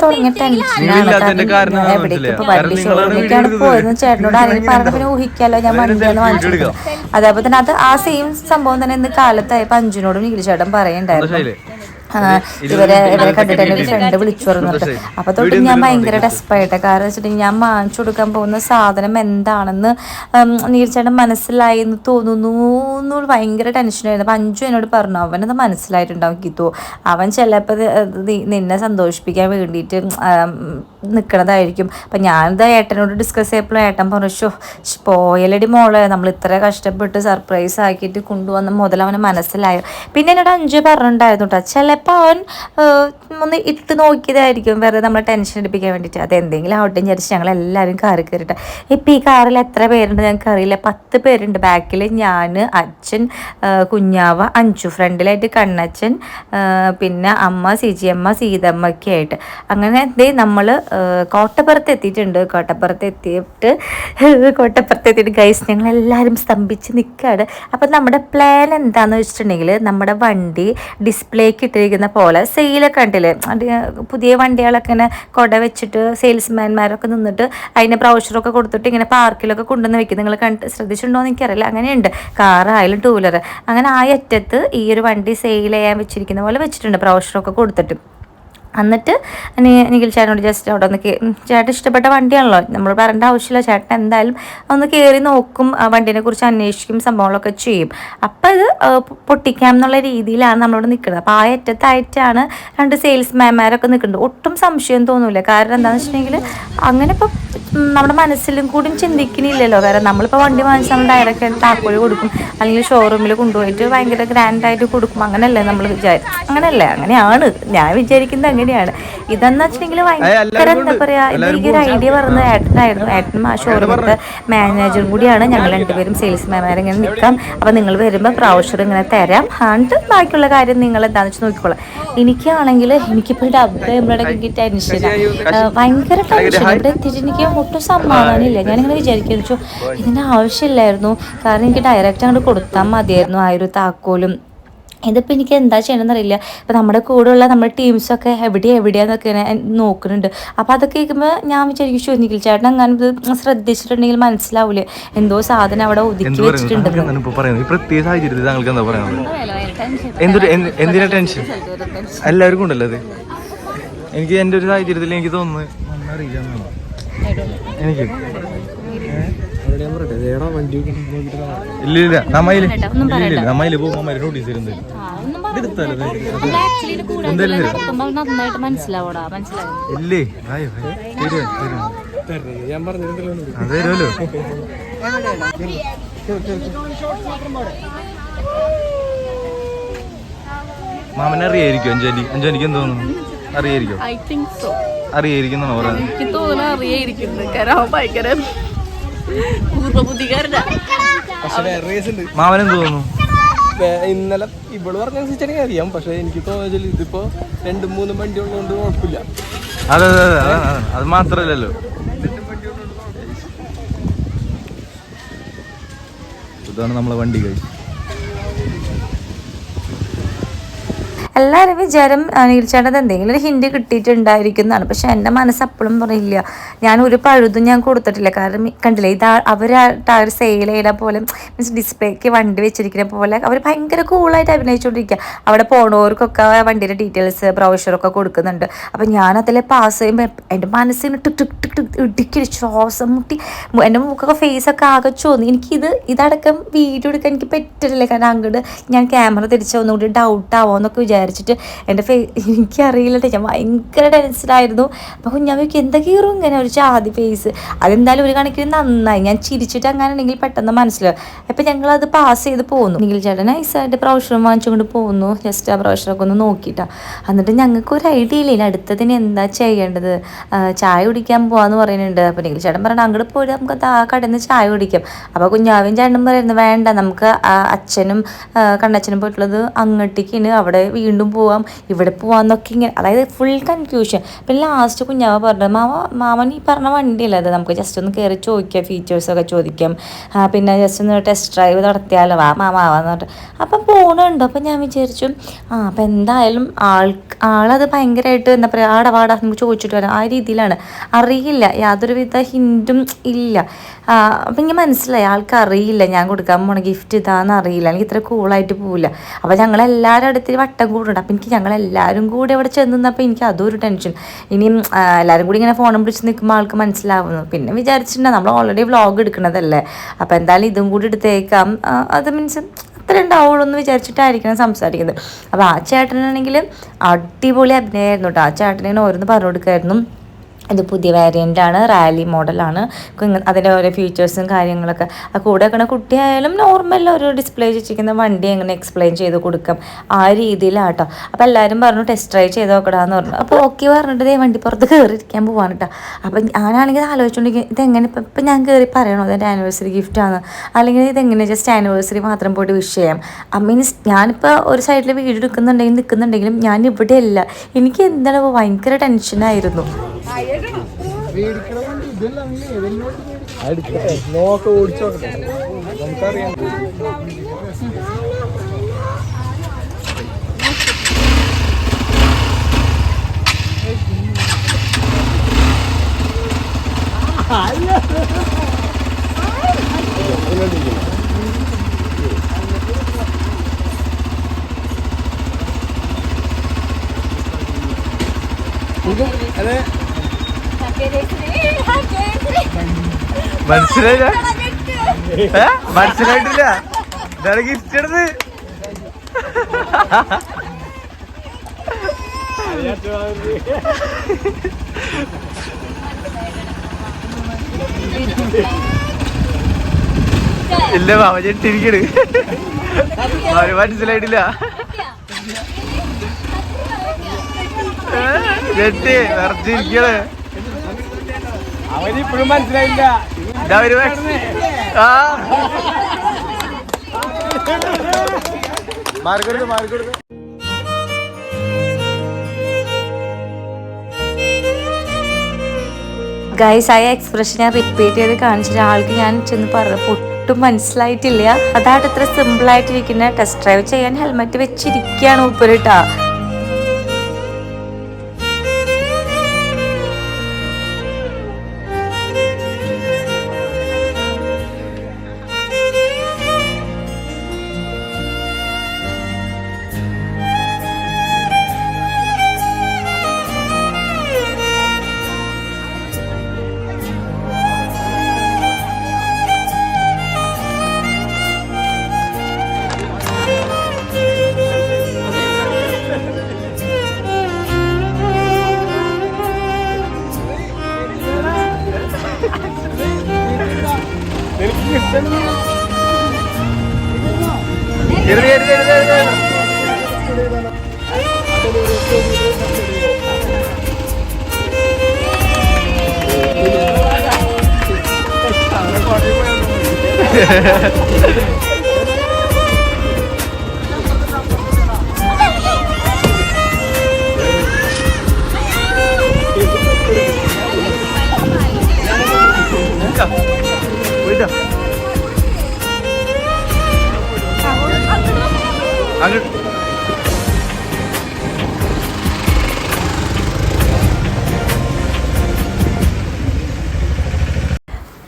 B: തുടങ്ങിയ ടെൻഷനാണ്. എവിടേക്ക് ഇപ്പൊ വണ്ടി ഷോറൂമിലേക്കാണ് പോയതെന്ന് ചേട്ടനോട് ആരെങ്കിലും പറഞ്ഞ പിന്നെ ഊഹിക്കാലോ ഞാൻ വണ്ടിയാണ് വാങ്ങിച്ചത്. അതേപോലെ തന്നെ ആ സെയിം സംഭവം തന്നെ ഇന്ന് കാലത്തായപ്പോ അഞ്ജുനോടും നിഖിൽ ചേട്ടൻ പറയണ്ടായിരുന്നു. ഇവരെ കണ്ടിട്ട് എൻ്റെ ഒരു ഫ്രണ്ട് വിളിച്ചു പറഞ്ഞിട്ട്. അപ്പോൾ തൊട്ട് ഞാൻ ഭയങ്കര ഡെസ്പായിട്ട്. കാരണം വെച്ചിട്ടുണ്ടെങ്കിൽ ഞാൻ വാങ്ങിച്ചു കൊടുക്കാൻ പോകുന്ന സാധനം എന്താണെന്ന് നീർച്ചേട്ടൻ മനസ്സിലായി എന്ന് തോന്നുന്നു എന്നുള്ള ഭയങ്കര ടെൻഷനായിരുന്നു. അപ്പം അഞ്ചു എന്നോട് പറഞ്ഞു അവനത് മനസ്സിലായിട്ടുണ്ടാവും ഗീതു, അവൻ ചിലപ്പോൾ നിന്നെ സന്തോഷിപ്പിക്കാൻ വേണ്ടിയിട്ട് നിൽക്കണതായിരിക്കും. അപ്പം ഞാനിത് ഏട്ടനോട് ഡിസ്കസ് ചെയ്യപ്പോൾ ഏട്ടൻ പറഞ്ഞു, പോയലടി മോളെ, നമ്മൾ ഇത്ര കഷ്ടപ്പെട്ട് സർപ്രൈസ് ആക്കിയിട്ട് കൊണ്ടുവന്ന മുതൽ അവന് മനസ്സിലായോ. പിന്നെ എന്നോട് അഞ്ചു പറഞ്ഞിട്ടുണ്ടായിരുന്നു കേട്ടോ, ചിലപ്പോൾ അവൻ ഒന്ന് ഇട്ട് നോക്കിയതായിരിക്കും വെറുതെ നമ്മളെ ടെൻഷൻ എടുപ്പിക്കാൻ വേണ്ടിയിട്ട്. അതെന്തെങ്കിലും ആവട്ടെ വിചാരിച്ച് ഞങ്ങളെല്ലാവരും കാറിൽ കയറിയിട്ട്. ഇപ്പം ഈ കാറിൽ എത്ര പേരുണ്ട് ഞങ്ങൾക്ക് അറിയില്ല, 10 പേരുണ്ട്. ബാക്കിൽ ഞാൻ, അച്ഛൻ, കുഞ്ഞാവ, അഞ്ചു, ഫ്രണ്ടിലായിട്ട് കണ്ണച്ചൻ, പിന്നെ അമ്മ, സിജി അമ്മ, സീതമ്മ ഒക്കെ ആയിട്ട്. അങ്ങനെ നമ്മൾ കോട്ടപ്പുറത്ത് എത്തിയിട്ടുണ്ട്. കോട്ടപ്പുറത്തെത്തിയിട്ട് ഗൈസ് ഞങ്ങളെല്ലാവരും സ്തംഭിച്ച് നിൽക്കുകയാണ്. അപ്പം നമ്മുടെ പ്ലാൻ എന്താണെന്ന് വെച്ചിട്ടുണ്ടെങ്കിൽ, നമ്മുടെ വണ്ടി ഡിസ്പ്ലേക്ക് ഇട്ടിരിക്കുന്ന പോലെ സെയിലൊക്കെ കണ്ടില്ലേ, പുതിയ വണ്ടികളൊക്കെ ഇങ്ങനെ കൊട വെച്ചിട്ട് സെയിൽസ്മാൻമാരൊക്കെ നിന്നിട്ട് അതിൻ്റെ ബ്രൗഷറൊക്കെ കൊടുത്തിട്ട് ഇങ്ങനെ പാർക്കിലൊക്കെ കൊണ്ടുവന്ന് വെക്കും. നിങ്ങൾ ശ്രദ്ധിച്ചിട്ടുണ്ടോ എന്ന് എനിക്കറിയില്ല. അങ്ങനെയുണ്ട്, കാറായാലും 2 വീലർ. അങ്ങനെ ആ അറ്റത്ത് ഈ ഒരു വണ്ടി സെയിൽ ചെയ്യാൻ വെച്ചിരിക്കുന്ന പോലെ വെച്ചിട്ടുണ്ട്, ബ്രൗഷറൊക്കെ കൊടുത്തിട്ട്. എന്നിട്ട് നിഖിൽ ചേട്ടനോട് ജസ്റ്റ് അവിടെ ഒന്ന് ചേട്ടൻ ഇഷ്ടപ്പെട്ട വണ്ടിയാണല്ലോ, നമ്മൾ പറയേണ്ട ആവശ്യമില്ല, ചേട്ടൻ എന്തായാലും ഒന്ന് കയറി നോക്കും, വണ്ടീനെ കുറിച്ച് അന്വേഷിക്കും, സംഭവങ്ങളൊക്കെ ചെയ്യും. അപ്പം അത് പൊട്ടിക്കാം എന്നുള്ള രീതിയിലാണ് നമ്മളിവിടെ നിൽക്കുന്നത്. അപ്പോൾ ആ അറ്റത്തായിട്ടാണ് 2 സെയിൽസ്മാൻമാരൊക്കെ നിൽക്കുന്നത്. ഒട്ടും സംശയം തോന്നില്ല. കാരണം എന്താണെന്ന് വെച്ചിട്ടുണ്ടെങ്കിൽ അങ്ങനെ ഇപ്പം നമ്മുടെ മനസ്സിലും കൂടി ചിന്തിക്കണില്ലല്ലോ. കാരണം നമ്മളിപ്പോൾ വണ്ടി വാങ്ങിച്ച് നമ്മൾ ഡയറക്റ്റ് ആയിട്ട് താക്കോല് കൊടുക്കും, അല്ലെങ്കിൽ ഷോറൂമിൽ കൊണ്ടുപോയിട്ട് ഭയങ്കര ഗ്രാൻഡായിട്ട് കൊടുക്കും. അങ്ങനെയല്ലേ നമ്മൾ അങ്ങനെയല്ലേ, അങ്ങനെയാണ് ഞാൻ വിചാരിക്കുന്നത്. അങ്ങനെയാണ് ഇതെന്ന് വെച്ചിട്ടുണ്ടെങ്കിൽ ഭയങ്കര എന്താ പറയാ, എനിക്ക് ഒരു ഐഡിയ പറഞ്ഞത് ഏട്ടനായിരുന്നു. ഏട്ടനും ആ ഷോറൂമിന്റെ മാനേജറും കൂടിയാണ്. ഞങ്ങൾ 2 പേരും സെയിൽസ്മാൻമാരെ ഇങ്ങനെ നിൽക്കാം, അപ്പം നിങ്ങൾ വരുമ്പോൾ ബ്രൗഷർ ഇങ്ങനെ തരാം, എന്നിട്ട് ബാക്കിയുള്ള കാര്യം നിങ്ങൾ എന്താണെന്ന് വെച്ച് നോക്കിക്കോളാം. എനിക്കാണെങ്കിൽ എനിക്കിപ്പോൾ ഡബ് എംബ്രോയിഡറി ടെൻഷനാണ്, ഭയങ്കര ടെൻഷൻ. ഇവിടെ എത്തിയിട്ട് എനിക്ക് ഒട്ടും സമാധാനമില്ല. ഞാനിങ്ങനെ വിചാരിക്കുന്നു ഇതിൻ്റെ ആവശ്യമില്ലായിരുന്നു, കാരണം എനിക്ക് ഡയറക്റ്റ് അങ്ങോട്ട് കൊടുത്താൽ മതിയായിരുന്നു ആ ഒരു താക്കോലും. ഇതിപ്പോൾ എനിക്ക് എന്താ ചെയ്യണമെന്നറിയില്ല. ഇപ്പോൾ നമ്മുടെ കൂടെയുള്ള നമ്മുടെ ടീംസൊക്കെ എവിടെയാന്നൊക്കെ നോക്കുന്നുണ്ട്. അപ്പോൾ അതൊക്കെ കേൾക്കുമ്പോൾ ഞാൻ വിചാരിക്കും, നിഖിൽ ചേട്ടൻ അങ്ങനെ ഇത് ശ്രദ്ധിച്ചിട്ടുണ്ടെങ്കിൽ മനസ്സിലാവില്ലേ എന്തോ സാധനം അവിടെ ഒതുക്കി വെച്ചിട്ടുണ്ട്.
C: എന്തിനാ ടെൻഷൻ? എല്ലാവർക്കും ഉണ്ടല്ലോ അത്. എനിക്ക് എൻ്റെ ഒരു സാഹചര്യത്തിൽ എനിക്ക് തോന്നുന്നു എനിക്ക് ഇല്ല നമ്മയില് പോകുമ്പോ നോട്ടീസ് തരുന്നത് ഇല്ലേ ഞാൻ പറഞ്ഞല്ലോ. മാമനെ അറിയായിരിക്കും അഞ്ജലിക്ക് എന്ത് തോന്നുന്നു? അറിയായിരിക്കും അറിയായിരിക്കും മാമനെന്ത് തോന്നുന്നു?
A: ഇന്നലെ ഇവള് പറഞ്ഞനുസരിച്ചാണെങ്കിൽ അറിയാം, പക്ഷെ എനിക്ക് തോന്നുന്നത് ഇതിപ്പോ 2-3 വണ്ടി ഉള്ളതുകൊണ്ട് കുഴപ്പമില്ല.
C: അതെ അത് മാത്രല്ലല്ലോ, ഇതാണ് നമ്മളെ വണ്ടി കഴിച്ചു.
B: എല്ലാവരും വിചാരം നീർച്ചേട്ടത് എന്തെങ്കിലും ഒരു ഹിൻഡ് കിട്ടിയിട്ടുണ്ടായിരിക്കുന്നതാണ്. പക്ഷെ എൻ്റെ മനസ്സ് അപ്പോഴും പറയില്ല, ഞാൻ ഒരു പഴുതും ഞാൻ കൊടുത്തിട്ടില്ല. കാരണം കണ്ടില്ലേ, അവർ ടയർ സെയിൽ ചെയ്ത പോലെ മീൻസ് ഡിസ്പ്ലേക്ക് വണ്ടി വെച്ചിരിക്കുന്ന പോലെ അവർ ഭയങ്കര കൂളായിട്ട് അഭിനയിച്ചുകൊണ്ടിരിക്കുക. അവിടെ പോണവർക്കൊക്കെ വണ്ടിയുടെ ഡീറ്റെയിൽസ് ബ്രൗഷറൊക്കെ കൊടുക്കുന്നുണ്ട്. അപ്പം ഞാനതിൽ പാസ് ചെയ്യുമ്പോൾ എൻ്റെ മനസ്സിന് ഇടുക്കി ശ്വാസം മുട്ടി, എൻ്റെ മുഖമൊക്കെ ഫേസൊക്കെ ആകെ ചോന്നി. ഇതടക്കം വീഡിയോ എടുക്കാൻ എനിക്ക് പറ്റില്ല. കാരണം അങ്ങോട്ട് ഞാൻ ക്യാമറ തിരിച്ച് ഒന്നുകൂടി ഡൗട്ടാവോ എന്നൊക്കെ വിചാരിച്ചിട്ട് എൻ്റെ എനിക്കറിയില്ല, ഞാൻ ഭയങ്കര ടെൻഷനായിരുന്നു. അപ്പോൾ കുഞ്ഞാമ്മയ്ക്ക് എന്തൊക്കെ കയറും ഇങ്ങനെ ഒരു ജാതി ഫേസ്. അതെന്തായാലും ഒരു കണക്കിന് നന്നായി, ഞാൻ ചിരിച്ചിട്ട് അങ്ങനെ ഉണ്ടെങ്കിൽ പെട്ടെന്ന് മനസ്സിലാവും. അപ്പം ഞങ്ങളത് പാസ് ചെയ്ത് പോകുന്നു. നിഖിൽ ചേട്ടൻ നൈസായിട്ട് ബ്രൗഷറും വാങ്ങിച്ചുകൊണ്ട് പോകുന്നു. ജസ്റ്റ് ആ ബ്രൗഷറൊക്കെ ഒന്ന് നോക്കിയിട്ടാണ്. എന്നിട്ട് ഞങ്ങൾക്ക് ഒരു ഐഡിയ ഇല്ല അടുത്തതിന് എന്താ ചെയ്യേണ്ടത്. ചായ കുടിക്കാൻ പോകാമെന്ന് പറയുന്നുണ്ട്. അപ്പോൾ നിഖിൽ ചേട്ടൻ പറയണം അങ്ങോട്ട് പോയിട്ട് നമുക്ക് ആ കടയിൽ നിന്ന് ചായ കുടിക്കാം. അപ്പോൾ കുഞ്ഞാവും ചേട്ടനും പറയുന്നത് വേണ്ട, നമുക്ക് അച്ഛനും കണ്ണച്ഛനും പോയിട്ടുള്ളത് അങ്ങോട്ടേക്കാണ്, അവിടെ വീണ്ടും പോവാം, ഇവിടെ പോവാന്നൊക്കെ ഇങ്ങനെ, അതായത് ഫുൾ കൺഫ്യൂഷൻ. പിന്നെ ലാസ്റ്റ് കുഞ്ഞാവ പറഞ്ഞു, മാമൻ ഈ പറഞ്ഞ വണ്ടിയല്ലേ അത്, നമുക്ക് ജസ്റ്റ് ഒന്ന് കയറി ചോദിക്കാം, ഫീച്ചേഴ്സൊക്കെ ചോദിക്കാം, പിന്നെ ജസ്റ്റ് ഒന്ന് ടെസ്റ്റ് ഡ്രൈവ് നടത്തിയാലോ മാമാവാന്ന് പറഞ്ഞിട്ട്. അപ്പം പോകണുണ്ട്. അപ്പം ഞാൻ വിചാരിച്ചു അപ്പം എന്തായാലും ആളത് ഭയങ്കരമായിട്ട് എന്താ പറയുക, ആടവാടാ നമുക്ക് ചോദിച്ചിട്ട് വരാം, ആ രീതിയിലാണ്. അറിയില്ല, യാതൊരുവിധ ഹിൻറ്റും ഇല്ല. അപ്പം എനിക്ക് മനസ്സിലായി ആൾക്ക് അറിയില്ല ഞാൻ കൊടുക്കാൻ പോണ ഗിഫ്റ്റ് ഇതാന്ന് അറിയില്ല, അല്ലെങ്കിൽ ഇത്ര കൂളായിട്ട് പോവില്ല. അപ്പം ഞങ്ങളെല്ലാവരും അടുത്ത് വട്ടം കൂടെ. അപ്പോൾ എനിക്ക് ഞങ്ങളെല്ലാവരും കൂടെ ഇവിടെ ചെന്ന് നിന്നപ്പോൾ എനിക്ക് അതൊരു ടെൻഷൻ. ഇനിയും എല്ലാവരും കൂടി ഇങ്ങനെ ഫോണും പിടിച്ച് നിൽക്കുമ്പോൾ ആൾക്ക് മനസ്സിലാവുന്നു. പിന്നെ വിചാരിച്ചിട്ടുണ്ട് നമ്മൾ ഓൾറെഡി വ്ളോഗ് എടുക്കണതല്ലേ, അപ്പോൾ എന്തായാലും ഇതും കൂടി എടുത്തേക്കാം, അത് മീൻസ് അത്ര ഉണ്ടാവുള്ളൂ എന്ന് വിചാരിച്ചിട്ടായിരിക്കണം സംസാരിക്കുന്നത്. അപ്പോൾ ആ ചേട്ടനാണെങ്കിൽ അടിപൊളി അഭിനയമായിരുന്നു കേട്ടോ. ആ ചേട്ടനെ ഓരോന്ന് പറഞ്ഞു കൊടുക്കുമായിരുന്നു. ഇത് പുതിയ വേരിയൻ്റാണ്, റാലി മോഡലാണ്, അതിൻ്റെ ഓരോ ഫീച്ചേഴ്സും കാര്യങ്ങളൊക്കെ. ആ കൂടെ വെക്കണ കുട്ടിയായാലും നോർമൽ ഒരു ഡിസ്പ്ലേ വെച്ചിരിക്കുന്ന വണ്ടി എങ്ങനെ എക്സ്പ്ലെയിൻ ചെയ്ത് കൊടുക്കാം ആ രീതിയിലാട്ടോ. അപ്പോൾ എല്ലാവരും പറഞ്ഞു ടെസ്റ്റ് ഡ്രൈവ് ചെയ്ത് നോക്കടാന്ന് പറഞ്ഞു. അപ്പോൾ ഓക്കെ പറഞ്ഞിട്ട് വണ്ടി പുറത്ത് കയറിയിരിക്കാൻ പോകാൻ കേട്ടോ. അപ്പം ഞാനാണെങ്കിൽ ആലോചിച്ചുകൊണ്ടിരിക്കും ഇതെങ്ങനെ ഇപ്പം ഞാൻ കയറി പറയണോ അതെൻ്റെ ആനിവേഴ്സറി ഗിഫ്റ്റാണ്, അല്ലെങ്കിൽ ഇതെങ്ങനെ ജസ്റ്റ് ആനിവേഴ്സറി മാത്രം പോയിട്ട് വിഷ് ചെയ്യാം. മീൻസ് ഞാനിപ്പോൾ ഒരു സൈഡിൽ വീഡിയോ നിൽക്കുന്നുണ്ടെങ്കിലും ഞാൻ ഇവിടെ അല്ല. എനിക്ക് എന്താണ് ഭയങ്കര ടെൻഷനായിരുന്നു.
C: മനസ്സിലായില്ല, മനസ്സിലായിട്ടില്ല. ഇതാണ് ഗിഫ്റ്റ് എടുത്ത്. ഇല്ല മാമ ചെട്ടിരിക്കണ്, അവര് മനസ്സിലായിട്ടില്ല. ചെട്ടി നിറച്ചിരിക്കണ്, അവനിപ്പോഴും മനസ്സിലായില്ല. മാറിക്കൊടുത്ത്
B: ഗൈസ് ആ എക്സ്പ്രഷൻ ഞാൻ റിപ്പീറ്റ് ചെയ്ത് കാണിച്ചിട്ട് ആൾക്ക് ഞാൻ ചെന്ന് പറഞ്ഞപ്പോൾ ഒട്ടും മനസ്സിലായിട്ടില്ല. അതായിട്ട് ഇത്ര സിമ്പിളായിട്ടിരിക്കുന്ന ടെസ്റ്റ് ഡ്രൈവ് ചെയ്യാൻ ഹെൽമെറ്റ് വെച്ചിരിക്കുകയാണ് ഉപ്പരിട്ടാ.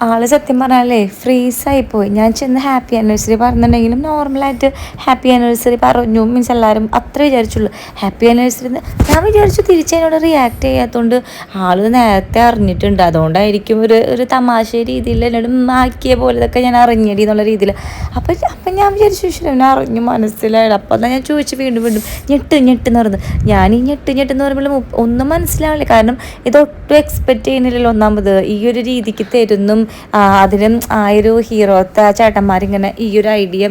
B: ആള് സത്യം പറഞ്ഞാലേ ഫ്രീസായിപ്പോയി. ഞാൻ ചെന്ന് ഹാപ്പി ആനിവേഴ്സറി പറഞ്ഞിട്ടുണ്ടെങ്കിലും നോർമലായിട്ട് ഹാപ്പി ആനിവേഴ്സറി പറഞ്ഞു. മീൻസ് എല്ലാവരും അത്ര വിചാരിച്ചുള്ളൂ. ഹാപ്പി ആനിവേഴ്സറി ഞാൻ വിചാരിച്ചു തിരിച്ചതിനോട് റിയാക്ട് ചെയ്യാത്തതുകൊണ്ട് ആൾ നേരത്തെ അറിഞ്ഞിട്ടുണ്ട്. അതുകൊണ്ടായിരിക്കും ഒരു തമാശ രീതിയിൽ എന്നോട് ആക്കിയ പോലെ ഇതൊക്കെ ഞാൻ അറിഞ്ഞടി എന്നുള്ള രീതിയിൽ. അപ്പം ഞാൻ വിചാരിച്ചു ശരി അറിഞ്ഞു മനസ്സിലായില്ല. അപ്പം എന്നാൽ ഞാൻ ചോദിച്ചു വീണ്ടും ഞെട്ടെന്ന് പറഞ്ഞു. ഞാൻ ഈ ഞെട്ടെന്ന് പറയുമ്പോൾ ഒന്നും മനസ്സിലാവില്ല. കാരണം ഇതൊട്ടും എക്സ്പെക്റ്റ് ചെയ്യുന്നില്ലല്ലോ. ഒന്നാമത് ഈ ഒരു രീതിക്ക് തരുന്നും അതിനും ആ ഒരു ഹീറോത്തെ ചേട്ടന്മാരിങ്ങനെ ഈ ഒരു ഐഡിയ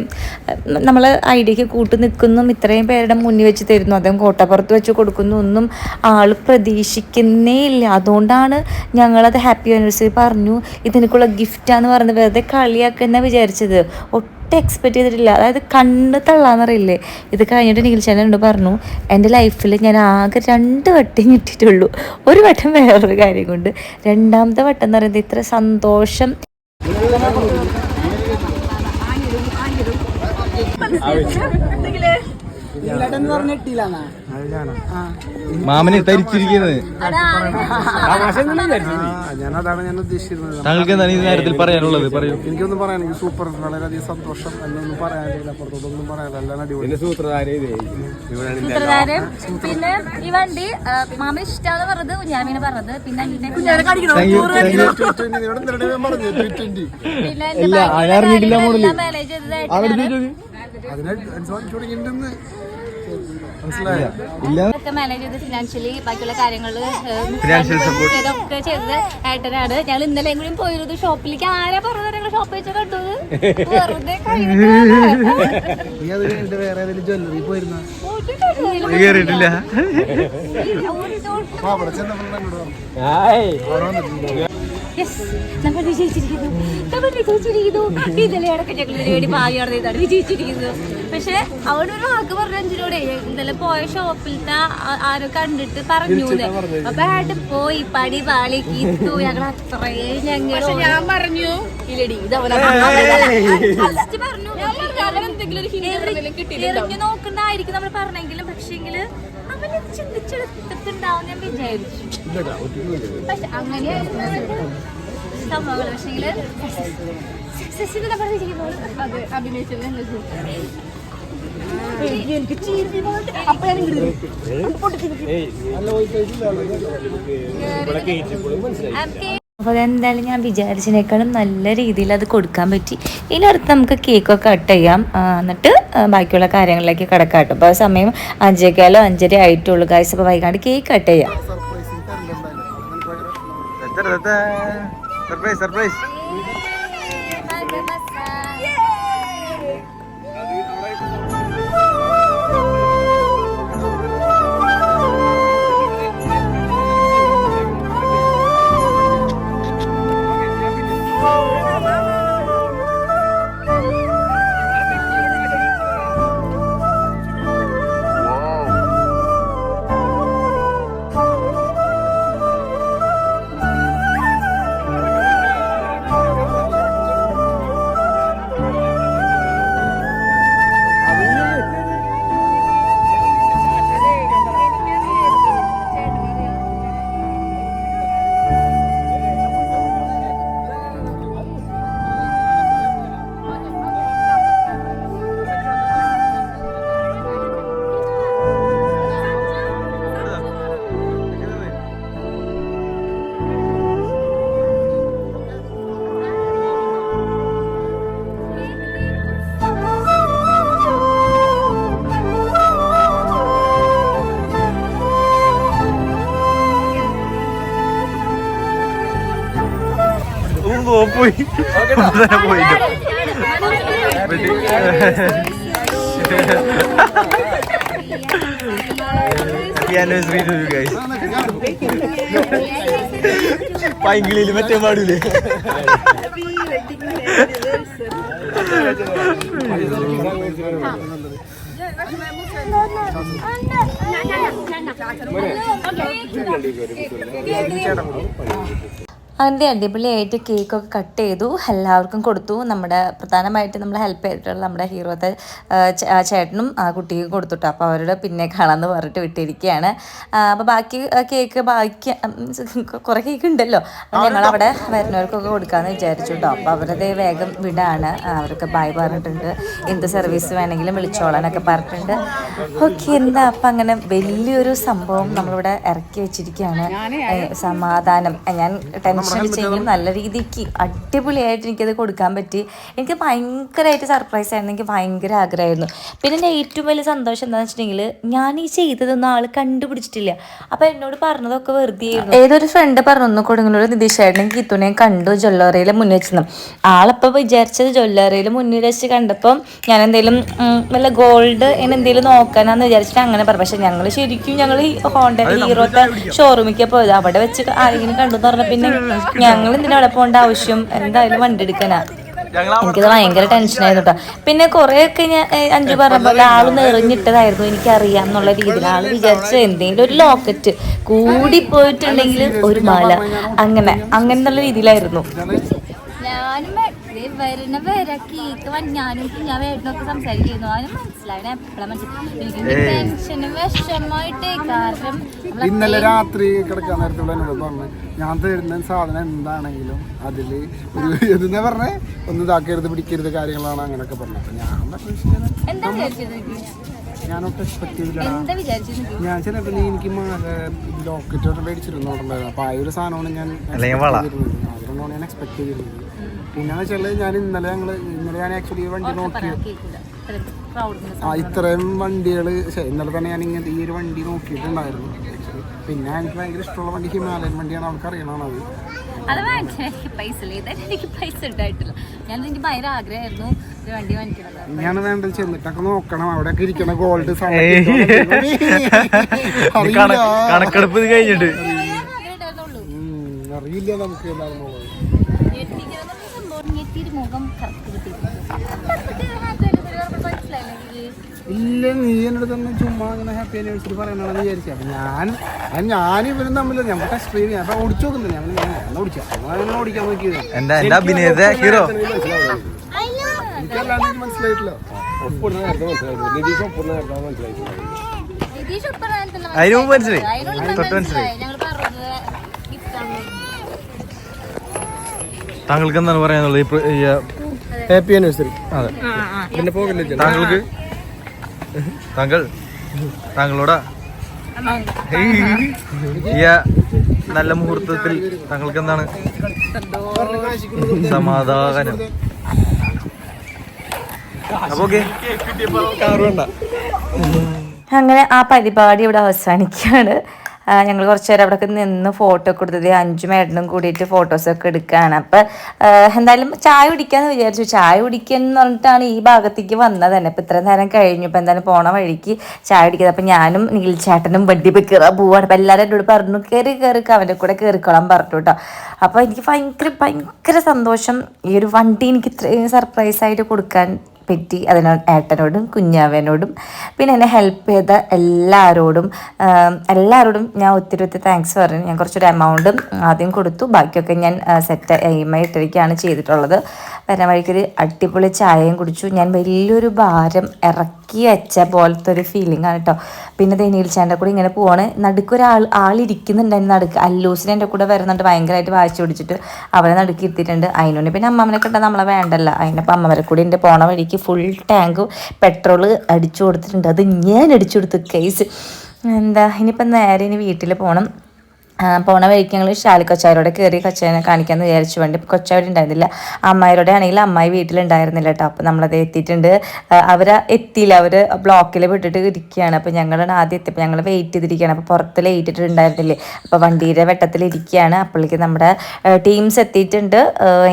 B: നമ്മൾ ഐഡിയക്ക് കൂട്ടു നിൽക്കുന്നു, ഇത്രയും പേരുടെ മുന്നിൽ വെച്ച് തരുന്നു, അതും കോട്ടപ്പുറത്ത് വെച്ച് കൊടുക്കുന്നു, ഒന്നും ആൾ പ്രതീക്ഷിക്കുന്നേ ഇല്ല. അതുകൊണ്ടാണ് ഞങ്ങളത് ഹാപ്പി ആനിവേഴ്സറി പറഞ്ഞു ഇതിനൊക്കെയുള്ള ഗിഫ്റ്റാന്ന് പറഞ്ഞത്. വെറുതെ കളിയാക്കുന്ന വിചാരിച്ചത്, ഒട്ടും എക്സ്പെക്റ്റ് ചെയ്തിട്ടില്ല. അതായത് കണ്ണ് തള്ളാന്നറിയില്ലേ. ഇത് കഴിഞ്ഞിട്ട് നിഖിൽച്ചേട്ടനോട് പറഞ്ഞു എൻ്റെ ലൈഫിൽ ഞാൻ ആകെ 2 വട്ടം ഞെട്ടിട്ടുള്ളൂ. ഒരു വട്ടം വേറൊരു കാര്യം കൊണ്ട്, രണ്ടാമത്തെ വട്ടം എന്ന് പറയുന്നത് ഇത്ര സന്തോഷം.
A: അത് ഞാനാ.
C: മാമന് തരിച്ചിരിക്കുന്നത്
A: ഞാനതാണ് ഞാൻ ഉദ്ദേശിച്ചിരുന്നത്.
C: താങ്കൾക്ക് എന്താണ് ഈ നേരത്തിൽ പറയാനുള്ളത്? പറയൂ.
A: എനിക്കൊന്നും പറയാൻ സൂപ്പർ, വളരെയധികം സന്തോഷം. എന്നൊന്നും പറയാനില്ല, അപ്പുറത്തോട്ടൊന്നും പറയാനില്ല. എല്ലാം അടിപൊളി.
B: സൂത്രധാരൻ. പിന്നെ ഈ വണ്ടി മാമ ഇഷ്ടമാണ് പറഞ്ഞത്, കുഞ്ഞാമീനെ പറഞ്ഞത്. പിന്നെ മാനേജ് മാനേജ് ചെയ്ത് ഫിനാൻഷ്യലി ബാക്കിയുള്ള കാര്യങ്ങള് ഇതൊക്കെ ചെയ്തത് ഏട്ടനാണ്. ഞങ്ങൾ ഇന്നലെയും കൂടി പോയിരുന്നത് ഷോപ്പിലേക്ക്. ആരാ പറഞ്ഞത് ഞങ്ങൾ ഷോപ്പ് വെച്ചാൽ കണ്ടത്? വെറുതെ
A: വേറെ ഏതെങ്കിലും ജ്വല്ലറി പോയിരുന്ന
C: കേറിയിട്ടില്ല.
B: നമ്മൾ വിജയിച്ചിരിക്കുന്നു. ഇന്നലെ അടക്കം ഞങ്ങൾ വേണ്ടി ഭാഗ്യം ഇതാണ് വിജയിച്ചിരിക്കുന്നത്. പക്ഷെ അവിടെ ഒരു വാക്ക് പറഞ്ഞ അഞ്ചിനോടെ ഇന്നലെ പോയ ഷോപ്പിലത്തെ ആരോ കണ്ടിട്ട് പറഞ്ഞു. അപ്പൊ ഏട്ടൻ പോയി പടി പാളി കീത്തു. ഞങ്ങൾ അത്രയും ഞാൻ പറഞ്ഞു എറിഞ്ഞു നോക്കണ്ടായിരിക്കും നമ്മൾ പറഞ്ഞെങ്കിലും. പക്ഷെങ്കില് അവന് ചിന്തിച്ചെടുത്തിട്ടുണ്ടാവും ഞാൻ വിചാരിച്ചു. പക്ഷെ അങ്ങനെയായിരുന്നു സംഭവങ്ങൾ. പക്ഷെങ്കില് സക്സസിന് നമ്മൾ വിജയിക്കുമ്പോൾ അത് അഭിനയിച്ചത് അപ്പോൾ എന്തായാലും ഞാൻ വിചാരിച്ചതിനേക്കാളും നല്ല രീതിയിൽ അത് കൊടുക്കാൻ പറ്റി. ഇതിനടുത്ത് നമുക്ക് കേക്കൊക്കെ കട്ട് ചെയ്യാം, എന്നിട്ട് ബാക്കിയുള്ള കാര്യങ്ങളിലേക്ക് കിടക്കാം കേട്ടോ. അപ്പോൾ സമയം 5:15 5:30 ആയിട്ടുള്ളൂ ഗൈസ്. അപ്പോൾ വൈകാണ്ട് കേക്ക് കട്ട് ചെയ്യാം.
C: Surprise surprise. പോയി പൈങ്കിളിയിൽ മറ്റേ പാടൂലേ?
B: അതിൻ്റെ അടിപൊളിയായിട്ട് കേക്കൊക്കെ കട്ട് ചെയ്തു, എല്ലാവർക്കും കൊടുത്തു. നമ്മുടെ പ്രധാനമായിട്ട് നമ്മൾ ഹെൽപ്പ് ചെയ്തിട്ടുള്ള നമ്മുടെ ഹീറോത്തെ ചേട്ടനും ആ കുട്ടിക്കും കൊടുത്തുട്ടോ. അപ്പോൾ അവരുടെ പിന്നെ കാണാമെന്ന് പറഞ്ഞിട്ട് വിട്ടിരിക്കുകയാണ്. അപ്പോൾ ബാക്കി കേക്ക് കുറേ കേക്ക് ഉണ്ടല്ലോ, അപ്പോൾ ഞങ്ങളവിടെ വരുന്നവർക്കൊക്കെ കൊടുക്കാമെന്ന് വിചാരിച്ചു കേട്ടോ. അപ്പോൾ അവരത് വേഗം വിടാണ്. അവർക്ക് ബായ് പറഞ്ഞിട്ടുണ്ട്, എന്ത് സർവീസ് വേണമെങ്കിലും വിളിച്ചോളാനൊക്കെ പറഞ്ഞിട്ടുണ്ട്. ഓക്കെ, എന്താ അപ്പം അങ്ങനെ വലിയൊരു സംഭവം നമ്മളിവിടെ ഇറക്കി വെച്ചിരിക്കുകയാണ്. സമാധാനം. ഞാൻ ടെൻഷൻ അടിച്ചെങ്കിലും നല്ല രീതിക്ക് അടിപൊളിയായിട്ട് എനിക്കത് കൊടുക്കാൻ പറ്റി. എനിക്ക് ഭയങ്കരമായിട്ട് സർപ്രൈസ് ആയിരുന്നു. എനിക്ക് ഭയങ്കര ആഗ്രഹമായിരുന്നു. പിന്നെ എൻ്റെ ഏറ്റവും വലിയ സന്തോഷം എന്താണെന്ന് വെച്ചിട്ടുണ്ടെങ്കിൽ ഞാൻ ഈ ചെയ്തതൊന്നും ആൾ കണ്ടുപിടിച്ചിട്ടില്ല. അപ്പോൾ എന്നോട് പറഞ്ഞതൊക്കെ വെറുതെ ആയിരുന്നു. ഏതൊരു ഫ്രണ്ട് പറഞ്ഞു, കൊടുങ്ങല്ലൂർ നിതീഷേട്ടനും ഗീത്തുനെയും കണ്ടു ജ്വല്ലറിയിൽ മുന്നിൽ വെച്ചെന്ന്. ആളപ്പോൾ വിചാരിച്ചത് ജ്വല്ലറിയിൽ മുന്നിൽ വെച്ച് കണ്ടപ്പം ഞാൻ എന്തെങ്കിലും വല്ല ഗോൾഡ് എന്തെങ്കിലും നോക്കാനാന്ന് വിചാരിച്ചിട്ട് അങ്ങനെ പറഞ്ഞു. പക്ഷെ ഞങ്ങൾ ശരിക്കും ഞങ്ങൾ ഹോണ്ട ഹീറോത്തെ ഷോറൂമിലേക്ക് പോയത്. അവിടെ വെച്ച് ആരെങ്കിലും കണ്ടു എന്ന് പറഞ്ഞാൽ പിന്നെ ഞങ്ങൾ എന്തിനാ അവിടെ പോകേണ്ട ആവശ്യം, എന്തായാലും വണ്ടി എടുക്കാനാ. എനിക്കത് ഭയങ്കര ടെൻഷനായിരുന്നു കേട്ടോ. പിന്നെ കുറേയൊക്കെ ഞാൻ അഞ്ചു പറഞ്ഞ പോലെ ആള് നിറഞ്ഞിട്ടതായിരുന്നു, എനിക്കറിയാം എന്നുള്ള രീതിയിൽ. ആള് വിചാരിച്ച എന്തെങ്കിലും ഒരു ലോക്കറ്റ് കൂടി പോയിട്ടുണ്ടെങ്കിൽ ഒരു മാല, അങ്ങനെ എന്നുള്ള രീതിയിലായിരുന്നു. ഞാനും വരുന്ന വരെ കേക്ക് ഞാനും ഞാൻ വേട്ടനൊക്കെ സംസാരിക്കുന്നു അവന് മനസ്സിലായി എപ്പോഴും മനസ്സിലായി എനിക്ക് ടെൻഷനും വിഷമമായിട്ടേ കാരണം
A: ഇന്നലെ രാത്രി കിടക്കാൻ നേരത്തുള്ള എന്നോട് പറഞ്ഞു ഞാൻ തരുന്ന സാധനം എന്താണെങ്കിലും അതില് ഒരു എന്താ പറഞ്ഞേ ഒന്ന് ഇതാക്കരുത് പിടിക്കരുത് കാര്യങ്ങളാണ് അങ്ങനെയൊക്കെ പറഞ്ഞത്. അപ്പൊ
B: എന്താ വിചാരിച്ചത്?
A: ഞാനൊക്കെ എക്സ്പെക്ട് ചെയ്തില്ല. ഞാൻ ചിലപ്പോൾ എനിക്ക് ലോക്കറ്റ് മേടിച്ചിരുന്നോണ്ടായിരുന്നു. അപ്പൊ ആ ഒരു സാധനമാണ് ഞാൻ അതുകൊണ്ടാണ് ഞാൻ എക്സ്പെക്ട് ചെയ്തിരുന്നത്. പിന്നെന്ന് വെച്ചാൽ ഞാൻ ഇന്നലെ ഞാൻ ആക്ച്വലി വണ്ടി നോക്കി ഇത്രയും വണ്ടികൾ ഇന്നലെ തന്നെ ഞാൻ ഇങ്ങനെ ഈ ഒരു വണ്ടി നോക്കിയിട്ടുണ്ടായിരുന്നു. പിന്നെ എനിക്ക് ഭയങ്കര ഇഷ്ടമുള്ള വണ്ടി ഹിമാലയൻ വണ്ടിയാണ്. അവർക്ക് അറിയണത്
B: അത് വാങ്ങിക്കാൻ എനിക്ക് പൈസ ഇല്ല. എനിക്ക് പൈസ ഉണ്ടായിട്ടില്ല. എനിക്ക് ഭയങ്കര ആഗ്രഹമായിരുന്നു ഒരു വണ്ടി വാങ്ങിക്കണത്.
A: ഞാൻ വേണ്ടത് ചെന്നിട്ടൊക്കെ നോക്കണം അവിടെയൊക്കെ ഇരിക്കണ ഗോൾഡ്
C: കണക്കെടുപ്പ് കഴിഞ്ഞിട്ട്
A: അറിയില്ല നമുക്ക് എന്താണെന്നുള്ളത്. ഇല്ല നീ എന്നോട് തന്നെ ചുമ്മാ അങ്ങനെ ഹാപ്പി ആനിവേഴ്സറി പറയണമെന്ന് വിചാരിച്ചു. അപ്പൊ ഞാനിവരും തമ്മിൽ നമുക്ക് ടെസ്റ്റ് ഡ്രൈവ് ചെയ്യാം. അപ്പൊ ഓടിച്ചു നോക്കുന്നില്ല ഞാൻ ഓടിക്കാൻ നോക്കിയത്.
C: ഹീറോ
A: എനിക്കല്ലാണ്ട് മനസ്സിലായിട്ടില്ല.
C: അതിന് മുമ്പ് മനസ്സിലായി, തൊട്ട് മനസ്സിലായി. താങ്കൾക്ക് എന്താണ് പറയാനുള്ളത്?
A: Happy anniversary.
C: അതെ, താങ്കൾക്ക് താങ്കളോടാ ഈ നല്ല മുഹൂർത്തത്തിൽ താങ്കൾക്ക് എന്താണ് സമാധാനം? അപ്പൊ
B: അങ്ങനെ ആ പരിപാടി ഇവിടെ അവസാനിക്കുകയാണ്. ഞങ്ങൾ കുറച്ച് നേരം അവിടെ നിന്ന് ഫോട്ടോ ഒക്കെ എടുത്തത് 5 മേഡനും കൂടിയിട്ട് ഫോട്ടോസൊക്കെ എടുക്കുകയാണ്. അപ്പം എന്തായാലും ചായ കുടിക്കാമെന്ന് വിചാരിച്ചു. ചായ കുടിക്കാന്ന് പറഞ്ഞിട്ടാണ് ഈ ഭാഗത്തേക്ക് വന്നത് തന്നെ. ഇപ്പം ഇത്ര നേരം കഴിഞ്ഞു. ഇപ്പം എന്തായാലും പോണ വഴിക്ക് ചായ കുടിക്കുന്നത്. അപ്പം ഞാനും നീൽച്ചേട്ടനും വണ്ടി പോയി കയറാൻ പോവാണ്. അപ്പം എല്ലാവരും എന്നോട് പറഞ്ഞു കയറി അവൻ്റെ കൂടെ കയറിക്കോളാൻ പറഞ്ഞു കേട്ടോ. അപ്പോൾ എനിക്ക് ഭയങ്കര സന്തോഷം. ഈ ഒരു വണ്ടി എനിക്ക് ഇത്രയും സർപ്രൈസായിട്ട് കൊടുക്കാൻ പറ്റി. അതിനോട് ഏട്ടനോടും കുഞ്ഞാവേനോടും പിന്നെ എന്നെ ഹെൽപ്പ് ചെയ്ത എല്ലാവരോടും ഞാൻ ഒത്തിരി താങ്ക്സ് പറഞ്ഞു. ഞാൻ കുറച്ചൊരു എമൗണ്ടും ആദ്യം കൊടുത്തു. ബാക്കിയൊക്കെ ഞാൻ സെറ്റ് EMI ഇട്ടിരിക്കുകയാണ് ചെയ്തിട്ടുള്ളത്. വരുന്ന വഴിക്കൊരു അടിപൊളി ചായയും കുടിച്ചു. ഞാൻ വലിയൊരു ഭാരം ഇറക്കി വെച്ച പോലത്തെ ഒരു ഫീലിംഗ് ആണ് കേട്ടോ. പിന്നെ നീൽച്ചാൻ്റെ കൂടെ ഇങ്ങനെ പോവാണ്. ആളിരിക്കുന്നുണ്ടായിരുന്നു നടുക്ക്. അല്ലൂസിനെ എൻ്റെ കൂടെ വരുന്നുണ്ട്. ഭയങ്കരമായിട്ട് വായിച്ചു പിടിച്ചിട്ട് അവരെ നടുക്ക് ഇരുത്തിയിട്ടുണ്ട്. അതിനോട് പിന്നെ അമ്മമ്മനെ കണ്ടാൽ നമ്മളെ വേണ്ടല്ല. അതിനപ്പോൾ അമ്മമ്മരെ കൂടി എൻ്റെ പോണ വഴിക്ക് ഫുൾ ടാങ്ക് പെട്രോൾ അടിച്ചു കൊടുത്തിട്ടുണ്ട്. അത് ഞാൻ അടിച്ചു കൊടുത്തു കേസ്. ഇനിയിപ്പം നേരെ ഇനി വീട്ടിൽ പോകണം. പോണ വഴിക്ക് ഞങ്ങൾ കൊച്ചായരോടെ കയറി കൊച്ചായനെ കാണിക്കാമെന്ന് വിചാരിച്ചു. വേണ്ടി കൊച്ചാവിടെ ഉണ്ടായിരുന്നില്ല. അമ്മായിരോടെ ആണെങ്കിൽ അമ്മായി വീട്ടിലുണ്ടായിരുന്നില്ല കേട്ടോ. അപ്പോൾ നമ്മളത് എത്തിയിട്ടുണ്ട്. എത്തിയില്ല, അവർ ബ്ലോക്കിൽ വിട്ടിട്ട് ഇരിക്കുകയാണ്. അപ്പോൾ ഞങ്ങളാണ് ആദ്യം എത്തിയപ്പോൾ ഞങ്ങൾ വെയിറ്റ് ചെയ്തിരിക്കുകയാണ്. അപ്പോൾ പുറത്ത് ലേറ്റ് ഇട്ടിട്ടുണ്ടായിരുന്നില്ലേ, അപ്പോൾ വണ്ടിയുടെ വെട്ടത്തിലിരിക്കുകയാണ്. അപ്പോഴേക്ക് നമ്മുടെ ടീംസ് എത്തിയിട്ടുണ്ട്.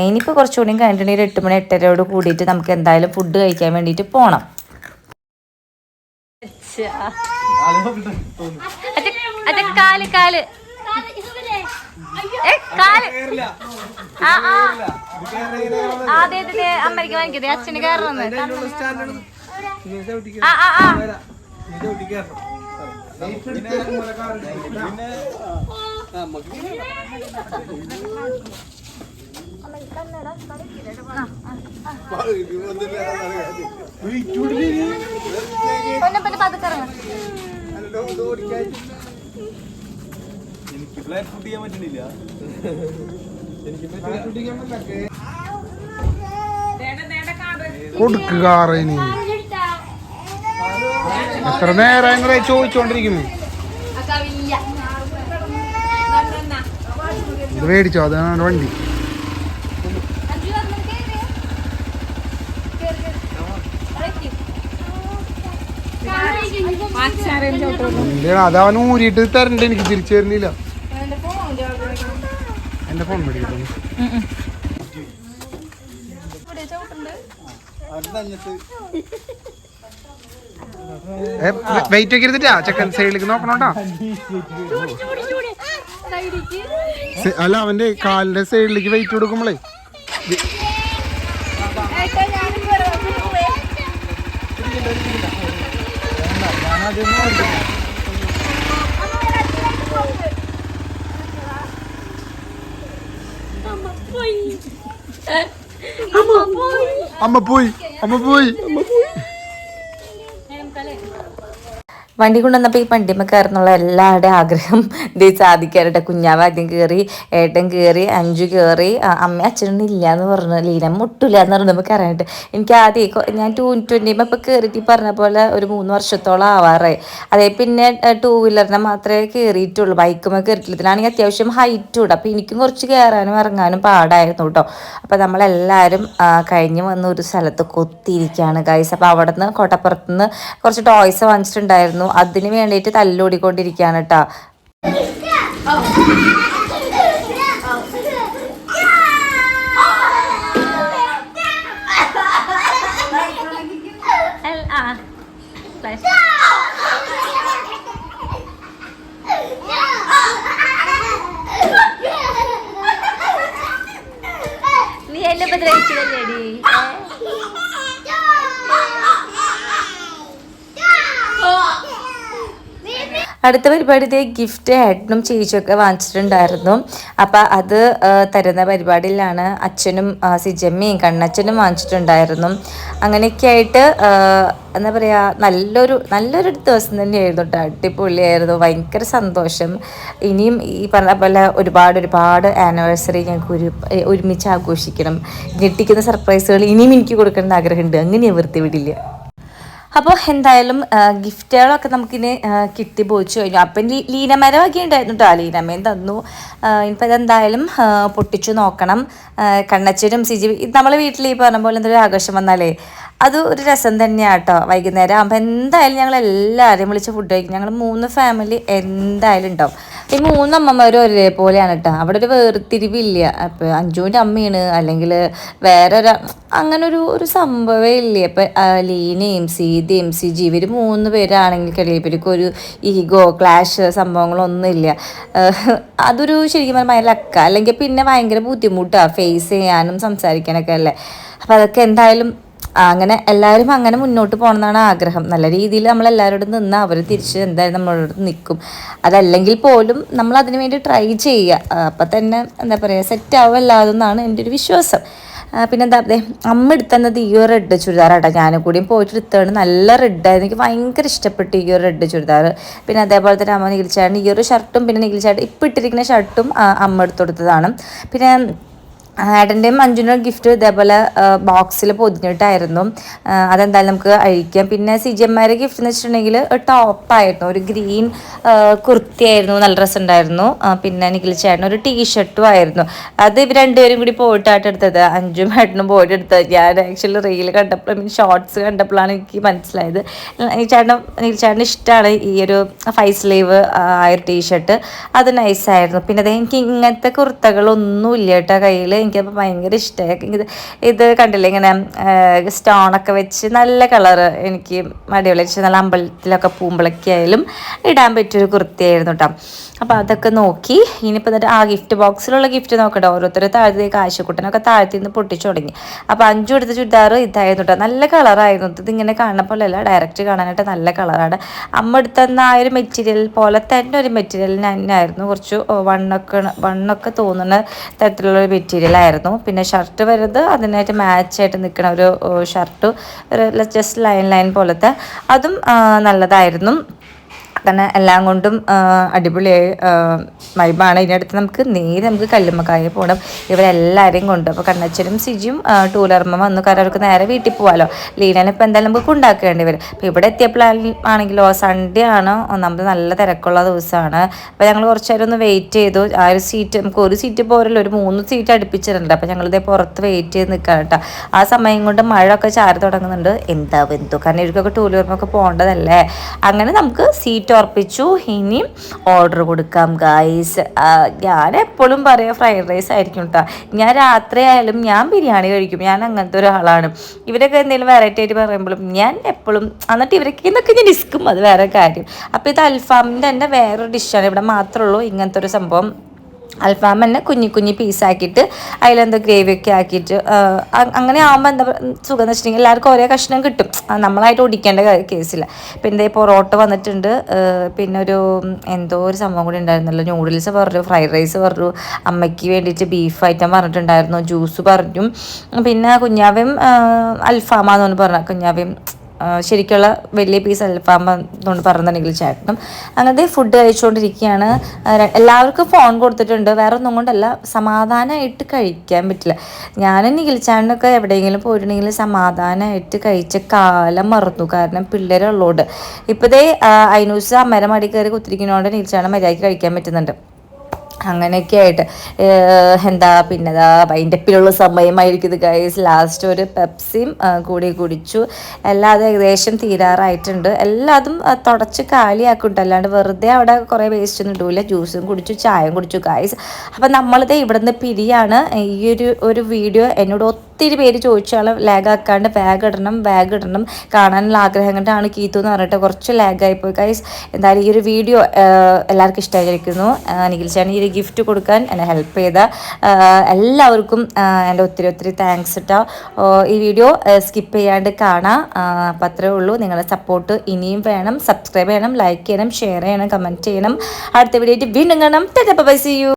B: ഇനിയിപ്പോൾ കുറച്ചുകൂടി കഴിഞ്ഞിട്ടുണ്ടെങ്കിൽ 8 മണി 8:30 കൂടിയിട്ട് നമുക്ക് എന്തായാലും ഫുഡ് കഴിക്കാൻ വേണ്ടിയിട്ട് പോകണം. കാല് ആദ്യത്തെ അമ്മയ്ക്ക് വാങ്ങിക്കത് അച്ഛന് കയറണമെന്ന്. പതുക്കറങ്ങ
C: എനിക്ക് ഫ്ലൈറ്റ് ഫുഡ് ചെയ്യാൻ പറ്റുന്നില്ല.
A: കൊടുക്കുക എത്ര നേരം ചോദിച്ചോണ്ടിരിക്കുന്നു. ഇത് മേടിച്ചോ? അതാണ് വണ്ടി. അതവൻ ഊരിയിട്ട് തരണ്ട, എനിക്ക് തിരിച്ചു തരുന്നില്ല. എന്റെ ഫോൺ മേടിക്കുന്നു. വെയിറ്റ് ഒക്കെ ഇരുന്നിട്ടാ ചെക്കൻ സൈഡിലേക്ക് നോക്കണോട്ടാ. അല്ല, അവന്റെ കാലിന്റെ സൈഡിലേക്ക് വെയിറ്റ് കൊടുക്കുമ്പോളേ അമ്മ പോയി അമ്മ പോയി
B: വണ്ടി കൊണ്ടുവന്നപ്പോൾ ഈ വണ്ടിമ്മ കയറുന്നുള്ള എല്ലാവരുടെയും ആഗ്രഹം ഇത് സാധിക്കാറുണ്ട്. കുഞ്ഞാവ് ആദ്യം കയറി, ഏട്ടൻ കയറി, അഞ്ചു കയറി, അമ്മ അച്ഛനൊന്നും ഇല്ല എന്ന് പറഞ്ഞു. ലീന മുട്ടില്ല എന്ന് പറഞ്ഞു നമുക്ക് അറിയാനായിട്ട്. എനിക്ക് ആദ്യം ഞാൻ 220 ഇപ്പോൾ കയറിയിട്ട് ഈ പറഞ്ഞ പോലെ ഒരു 3 വർഷത്തോളം ആവാറായി. അതേ പിന്നെ 2 വീലറിനെ മാത്രമേ കയറിയിട്ടുള്ളൂ, ബൈക്കുമ്പോൾ കയറിയിട്ടില്ല. ഇതിലാണെങ്കിൽ അത്യാവശ്യം ഹൈറ്റും ഉണ്ട്. അപ്പോൾ എനിക്കും കുറച്ച് കയറാനും ഇറങ്ങാനും പാടായിരുന്നു കേട്ടോ. അപ്പോൾ നമ്മളെല്ലാവരും കഴിഞ്ഞ് വന്ന് ഒരു സ്ഥലത്ത് കൊത്തിയിരിക്കുകയാണ് ഗൈസ്. അപ്പോൾ അവിടെ നിന്ന് കോട്ടപ്പുറത്തുനിന്ന് കുറച്ച് ടോയ്സ് വാങ്ങിച്ചിട്ടുണ്ടായിരുന്നു. അതിന് വേണ്ടിയിട്ട് തല്ലോടിക്കൊണ്ടിരിക്കുകയാണ് കേട്ടോ. നീ എന്നെ ഉപദ്രവിച്ചില്ലേടി? അടുത്ത പരിപാടി ഗിഫ്റ്റ് ഏട്ടനും ചേച്ചിയൊക്കെ വാങ്ങിച്ചിട്ടുണ്ടായിരുന്നു. അപ്പം അത് തരുന്ന പരിപാടിയിലാണ് അച്ഛനും സിജമ്മയും കണ്ണച്ചനും വാങ്ങിച്ചിട്ടുണ്ടായിരുന്നു. അങ്ങനെയൊക്കെ ആയിട്ട് എന്താ പറയുക, നല്ലൊരു ദിവസം തന്നെയായിരുന്നു കേട്ടോ. അടിപൊളിയായിരുന്നു, ഭയങ്കര സന്തോഷം. ഇനിയും ഈ പറഞ്ഞ പോലെ ഒരുപാട് ആനിവേഴ്സറി ഞങ്ങൾക്ക് ഒരുമിച്ച് ആഘോഷിക്കണം. ഞെട്ടിക്കുന്ന സർപ്രൈസുകൾ ഇനിയും എനിക്ക് കൊടുക്കേണ്ട ആഗ്രഹമുണ്ട്. അങ്ങനെ വൃത്തി വിടില്ല. അപ്പോൾ എന്തായാലും ഗിഫ്റ്റുകളൊക്കെ നമുക്കിനി കിട്ടി പോയിച്ചു കഴിഞ്ഞു. അപ്പം ലീനമരമൊക്കെ ഉണ്ടായിരുന്നു കേട്ടോ, ലീനമ്മയും തന്നു. ഇനിയിപ്പോൾ ഇതെന്തായാലും പൊട്ടിച്ചു നോക്കണം. കണ്ണച്ചനും സിജി നമ്മൾ വീട്ടിൽ ഈ പറഞ്ഞ പോലെ എന്തൊരു ആഘോഷം വന്നാലേ അത് ഒരു രസം തന്നെയാണ് കേട്ടോ. വൈകുന്നേരം ആകുമ്പോൾ എന്തായാലും ഞങ്ങൾ എല്ലാവരെയും വിളിച്ച് ഫുഡ് കഴിക്കും. ഞങ്ങൾ 3 ഫാമിലി എന്തായാലും ഉണ്ടാവും. ഈ 3 അമ്മമാരും ഒരേപോലെയാണ് കേട്ടോ. അവിടെ ഒരു വേർതിരിവില്ല. അപ്പോൾ അഞ്ജുവിൻ്റെ അമ്മയാണ് അല്ലെങ്കിൽ അങ്ങനെ ഒരു സംഭവമേ ഇല്ല. ഇപ്പം ലീനയും സീതയും സിജി ഇവർ 3 പേരാണെങ്കിൽ ഇവർക്ക് ഒരു ഈഗോ ക്ലാഷ് സംഭവങ്ങളൊന്നുമില്ല. അതൊരു ശരിക്കും പറഞ്ഞാൽ ലക്ക. അല്ലെങ്കിൽ പിന്നെ ഭയങ്കര ബുദ്ധിമുട്ടാണ് ഫേസ് ചെയ്യാനും സംസാരിക്കാനൊക്കെ അല്ലേ. അപ്പോൾ അതൊക്കെ എന്തായാലും അങ്ങനെ എല്ലാവരും അങ്ങനെ മുന്നോട്ട് പോകണമെന്നാണ് ആഗ്രഹം. നല്ല രീതിയിൽ നമ്മളെല്ലാവരോടും നിന്ന് അവർ തിരിച്ച് എന്തായാലും നമ്മളോട് നിൽക്കും. അതല്ലെങ്കിൽ പോലും നമ്മൾ അതിനു വേണ്ടി ട്രൈ ചെയ്യുക. അപ്പം തന്നെ എന്താ പറയുക, സെറ്റ് ആവുമല്ലാതെന്നാണ് എൻ്റെ ഒരു വിശ്വാസം. പിന്നെ എന്താ അമ്മ എടുത്തത് ഈ ഒരു റെഡ് ചുരിദാറാട്ടോ. ഞാനും കൂടിയും പോയിട്ട് എടുത്തതാണ്. നല്ല റെഡായിരുന്നു, എനിക്ക് ഭയങ്കര ഇഷ്ടപ്പെട്ടു ഈ ഒരു റെഡ് ചുരിദാർ. പിന്നെ അതേപോലെ തന്നെ അമ്മ നികിൽച്ചാണ് ഈ ഒരു ഷർട്ടും പിന്നെ നികിൽച്ചാട്ട് ഇപ്പം ഇട്ടിരിക്കുന്ന ഷർട്ടും അമ്മ എടുത്തു കൊടുത്തതാണ്. പിന്നെ ഏട്ടൻ്റെയും അഞ്ജുവിൻ്റെ ഗിഫ്റ്റ് ഇതേപോലെ ബോക്സിൽ പൊതിഞ്ഞിട്ടായിരുന്നു. അതെന്തായാലും നമുക്ക് അഴിക്കാം. പിന്നെ സിജിഎമ്മാരുടെ ഗിഫ്റ്റ് എന്ന് വെച്ചിട്ടുണ്ടെങ്കിൽ ടോപ്പായിരുന്നു, ഒരു ഗ്രീൻ കുർത്തിയായിരുന്നു, നല്ല ഡ്രസ്സ് ഉണ്ടായിരുന്നു. പിന്നെ നിഖിൽ ചേട്ടൻ ഒരു ടീഷർട്ടും ആയിരുന്നു. അത് ഇവർ രണ്ടുപേരും കൂടി പോയിട്ടായിട്ട് എടുത്തത്, അഞ്ജും ഏട്ടനും പോയിട്ട് എടുത്തത്. ഞാൻ ആക്ച്വലി റീൽ കണ്ടപ്പോൾ ഷോർട്സ് കണ്ടപ്പോഴാണ് എനിക്ക് മനസ്സിലായത്. നിഖിൽ ചേട്ടന് ഇഷ്ടമാണ് ഈ ഒരു 5 സ്ലീവ് ആ ഒരു ടീഷർട്ട്, അത് നൈസായിരുന്നു. പിന്നെ എനിക്ക് ഇങ്ങനത്തെ കുർത്തകളൊന്നും ഇല്ല കേട്ടോ കയ്യിൽ. എനിക്കപ്പോൾ ഭയങ്കര ഇഷ്ടമായി. ഇത് കണ്ടില്ലേ ഇങ്ങനെ സ്റ്റോണൊക്കെ വെച്ച് നല്ല കളറ്, എനിക്ക് അടിപൊളി വെച്ച് നല്ല അമ്പലത്തിലൊക്കെ പൂമ്പളൊക്കെ ആയാലും ഇടാൻ പറ്റിയൊരു കുർത്തിയായിരുന്നു കേട്ടോ. അപ്പോൾ അതൊക്കെ നോക്കി ഇനിയിപ്പോൾ എന്നിട്ട് ആ ഗിഫ്റ്റ് ബോക്സിലുള്ള ഗിഫ്റ്റ് നോക്കട്ടെ. ഓരോരുത്തർ താഴ്ത്തി കാശുക്കുട്ടനൊക്കെ താഴ്ത്തി നിന്ന് പൊട്ടിച്ചു തുടങ്ങി. അപ്പോൾ അഞ്ചു എടുത്ത ചുരിദാർ ഇതായിരുന്നു കേട്ടോ, നല്ല കളറായിരുന്നു. ഇതിങ്ങനെ കാണുന്ന പോലെയല്ല, ഡയറക്റ്റ് കാണാനായിട്ട് നല്ല കളറാണ്. അമ്മ എടുത്തുന്ന ആ ഒരു മെറ്റീരിയൽ പോലെ തന്നെ ഒരു മെറ്റീരിയൽ തന്നെയായിരുന്നു. കുറച്ച് വണ്ണൊക്കെ തോന്നുന്ന തരത്തിലുള്ളൊരു മെറ്റീരിയലായിരുന്നു. പിന്നെ ഷർട്ട് വരുന്നത് അതിനായിട്ട് മാച്ചായിട്ട് നിൽക്കുന്ന ഒരു ഷർട്ട്, ഒരു ജസ്റ്റ് ലൈൻ പോലത്തെ, അതും നല്ലതായിരുന്നു. തന്നെ എല്ലാം കൊണ്ടും അടിപൊളിയായി വൈബാണ്. ഇതിനടുത്ത് നമുക്ക് കല്ലുമ്മക്കായ പോകണം ഇവരെല്ലാവരെയും കൊണ്ട്. അപ്പോൾ കണ്ണച്ചനും സിജിയും ടൂലർമ്മ വന്നു, കാരണം അവർക്ക് നേരെ വീട്ടിൽ പോകാമല്ലോ. ലീനനെ ഇപ്പോൾ എന്തായാലും നമുക്ക് ഉണ്ടാക്കേണ്ടി വരും. അപ്പോൾ ഇവിടെ എത്തിയപ്പോഴാണെങ്കിലോ സൺഡേ ആണ്, ഒന്നാമത് നല്ല തിരക്കുള്ള ദിവസമാണ്. അപ്പോൾ ഞങ്ങൾ കുറച്ച് നേരം ഒന്ന് വെയിറ്റ് ചെയ്തു. ആ ഒരു സീറ്റ് നമുക്ക് ഒരു സീറ്റ് പോരല്ലോ, ഒരു 3 സീറ്റ് അടുപ്പിച്ചിട്ടുണ്ട്. അപ്പോൾ ഞങ്ങളിതേ പുറത്ത് വെയിറ്റ് ചെയ്ത് നിൽക്കാം കേട്ടോ. ആ സമയം കൊണ്ട് മഴ ഒക്കെ ചാരി തുടങ്ങുന്നുണ്ട്. എന്താ കാരണം ഇവർക്കൊക്കെ ടൂലർമ്മൊക്കെ പോകേണ്ടതല്ലേ. അങ്ങനെ നമുക്ക് സീറ്റ് ഉറപ്പിച്ചു. ഇനി ഓർഡർ കൊടുക്കാം ഗായ്സ്. ഞാൻ എപ്പോഴും പറയാം ഫ്രൈഡ് റൈസ് ആയിരിക്കും കേട്ടോ. ഞാൻ രാത്രി ആയാലും ഞാൻ ബിരിയാണി കഴിക്കും, ഞാൻ അങ്ങനത്തെ ഒരാളാണ്. ഇവരൊക്കെ എന്തെങ്കിലും വെറൈറ്റി ആയിട്ട് പറയുമ്പോഴും ഞാൻ എപ്പോഴും, എന്നിട്ട് ഇവരൊക്കെ ഇതൊക്കെ ഞാൻ ഡിസ്ക്കും, അത് വേറെ കാര്യം. അപ്പോൾ ഇത് അൽഫാമിൻ്റെ തന്നെ വേറൊരു ഡിഷാണ്, ഇവിടെ മാത്രമേ ഉള്ളൂ ഇങ്ങനത്തെ ഒരു സംഭവം. അൽഫാം തന്നെ കുഞ്ഞി കുഞ്ഞി പീസാക്കിയിട്ട് അതിലെന്തോ ഗ്രേവിയൊക്കെ ആക്കിയിട്ട് അങ്ങനെ ആകുമ്പോൾ എന്താ സുഖം എന്ന് വെച്ചിട്ടുണ്ടെങ്കിൽ എല്ലാവർക്കും ഒരേ കഷ്ണം കിട്ടും, നമ്മളായിട്ട് ഒടിക്കേണ്ട കേസില്ല. പിന്നെ പൊറോട്ട വന്നിട്ടുണ്ട്, പിന്നെ എന്തോ ഒരു സംഭവം കൂടി ഉണ്ടായിരുന്നല്ലോ, നൂഡിൽസ് പറഞ്ഞു, ഫ്രൈഡ് റൈസ് പറഞ്ഞു, അമ്മയ്ക്ക് വേണ്ടിയിട്ട് ബീഫ് ഐറ്റം പറഞ്ഞിട്ടുണ്ടായിരുന്നു, ജ്യൂസ് പറഞ്ഞു, പിന്നെ കുഞ്ഞാവയും അൽഫാമാന്ന് പറഞ്ഞു, കുഞ്ഞാവയും ശരിക്കുള്ള വലിയ പീസ് അൽഫാം കൊണ്ട് പറഞ്ഞിട്ടുണ്ടെങ്കിൽ ചേട്ടനും അങ്ങനത്തെ ഫുഡ് കഴിച്ചുകൊണ്ടിരിക്കുകയാണ്. എല്ലാവർക്കും ഫോൺ കൊടുത്തിട്ടുണ്ട്, വേറെ ഒന്നും കൊണ്ടല്ല, സമാധാനമായിട്ട് കഴിക്കാൻ പറ്റില്ല. ഞാനും നിഖിൽച്ചാണ്ടൊക്കെ എവിടെയെങ്കിലും പോയിട്ടുണ്ടെങ്കിൽ സമാധാനമായിട്ട് കഴിച്ച കാലം മറന്നു, കാരണം പിള്ളേരുള്ളതുകൊണ്ട്. ഇപ്പോഴത്തെ അയിനൂസ് അമ്മേരെ മടി കയറി കുത്തിരിക്കുന്നതുകൊണ്ട് നിഖിൽച്ചാണ്ട് മര്യാദയ്ക്ക് കഴിക്കാൻ പറ്റുന്നുണ്ട്. അങ്ങനെയൊക്കെ ആയിട്ട് എന്താ പിന്നെ അതിൻ്റെ പിന്നുള്ള സമയമായിരിക്കും ഗൈസ്. ലാസ്റ്റ് ഒരു പെപ്സിയും കൂടി കുടിച്ചു. എല്ലാതും ഏകദേശം തീരാറായിട്ടുണ്ട്. എല്ലാതും തുടച്ച് കാലിയാക്കുന്നുണ്ട്, അല്ലാണ്ട് വെറുതെ അവിടെ കുറേ വേസ്റ്റ് ഒന്നും ഇടൂല. ജ്യൂസും കുടിച്ചു, ചായയും കുടിച്ചു ഗൈസ്. അപ്പം നമ്മളിത് ഇവിടെ നിന്ന് പിരിയാണ്. ഈ ഒരു വീഡിയോ എന്നോട് ഒത്തിരി പേര് ചോദിച്ചാൽ ലാഗാക്കാണ്ട് ബാഗ് ഇടണം കാണാനുള്ള ആഗ്രഹം കൊണ്ടാണ് കീത്തു എന്ന് പറഞ്ഞിട്ട് കുറച്ച് ലാഗായിപ്പോയി ഗൈസ്. എന്തായാലും ഈ ഒരു വീഡിയോ എല്ലാവർക്കും ഇഷ്ടമായിരിക്കുന്നു. നിഖിൽച്ചാണ് ഈ ഒരു ഗിഫ്റ്റ് കൊടുക്കാൻ എന്നെ ഹെൽപ്പ് ചെയ്ത എല്ലാവർക്കും എൻ്റെ ഒത്തിരി താങ്ക്സ് കേട്ടോ. ഈ വീഡിയോ സ്കിപ്പ് ചെയ്യാണ്ട് കാണാം. അപ്പം അത്രേ ഉള്ളൂ. നിങ്ങളുടെ സപ്പോർട്ട് ഇനിയും വേണം. സബ്സ്ക്രൈബ് ചെയ്യണം, ലൈക്ക് ചെയ്യണം, ഷെയർ ചെയ്യണം, കമൻറ്റ് ചെയ്യണം. അടുത്ത വീഡിയോ വീണ്ടും കാണാം. Bye, see U.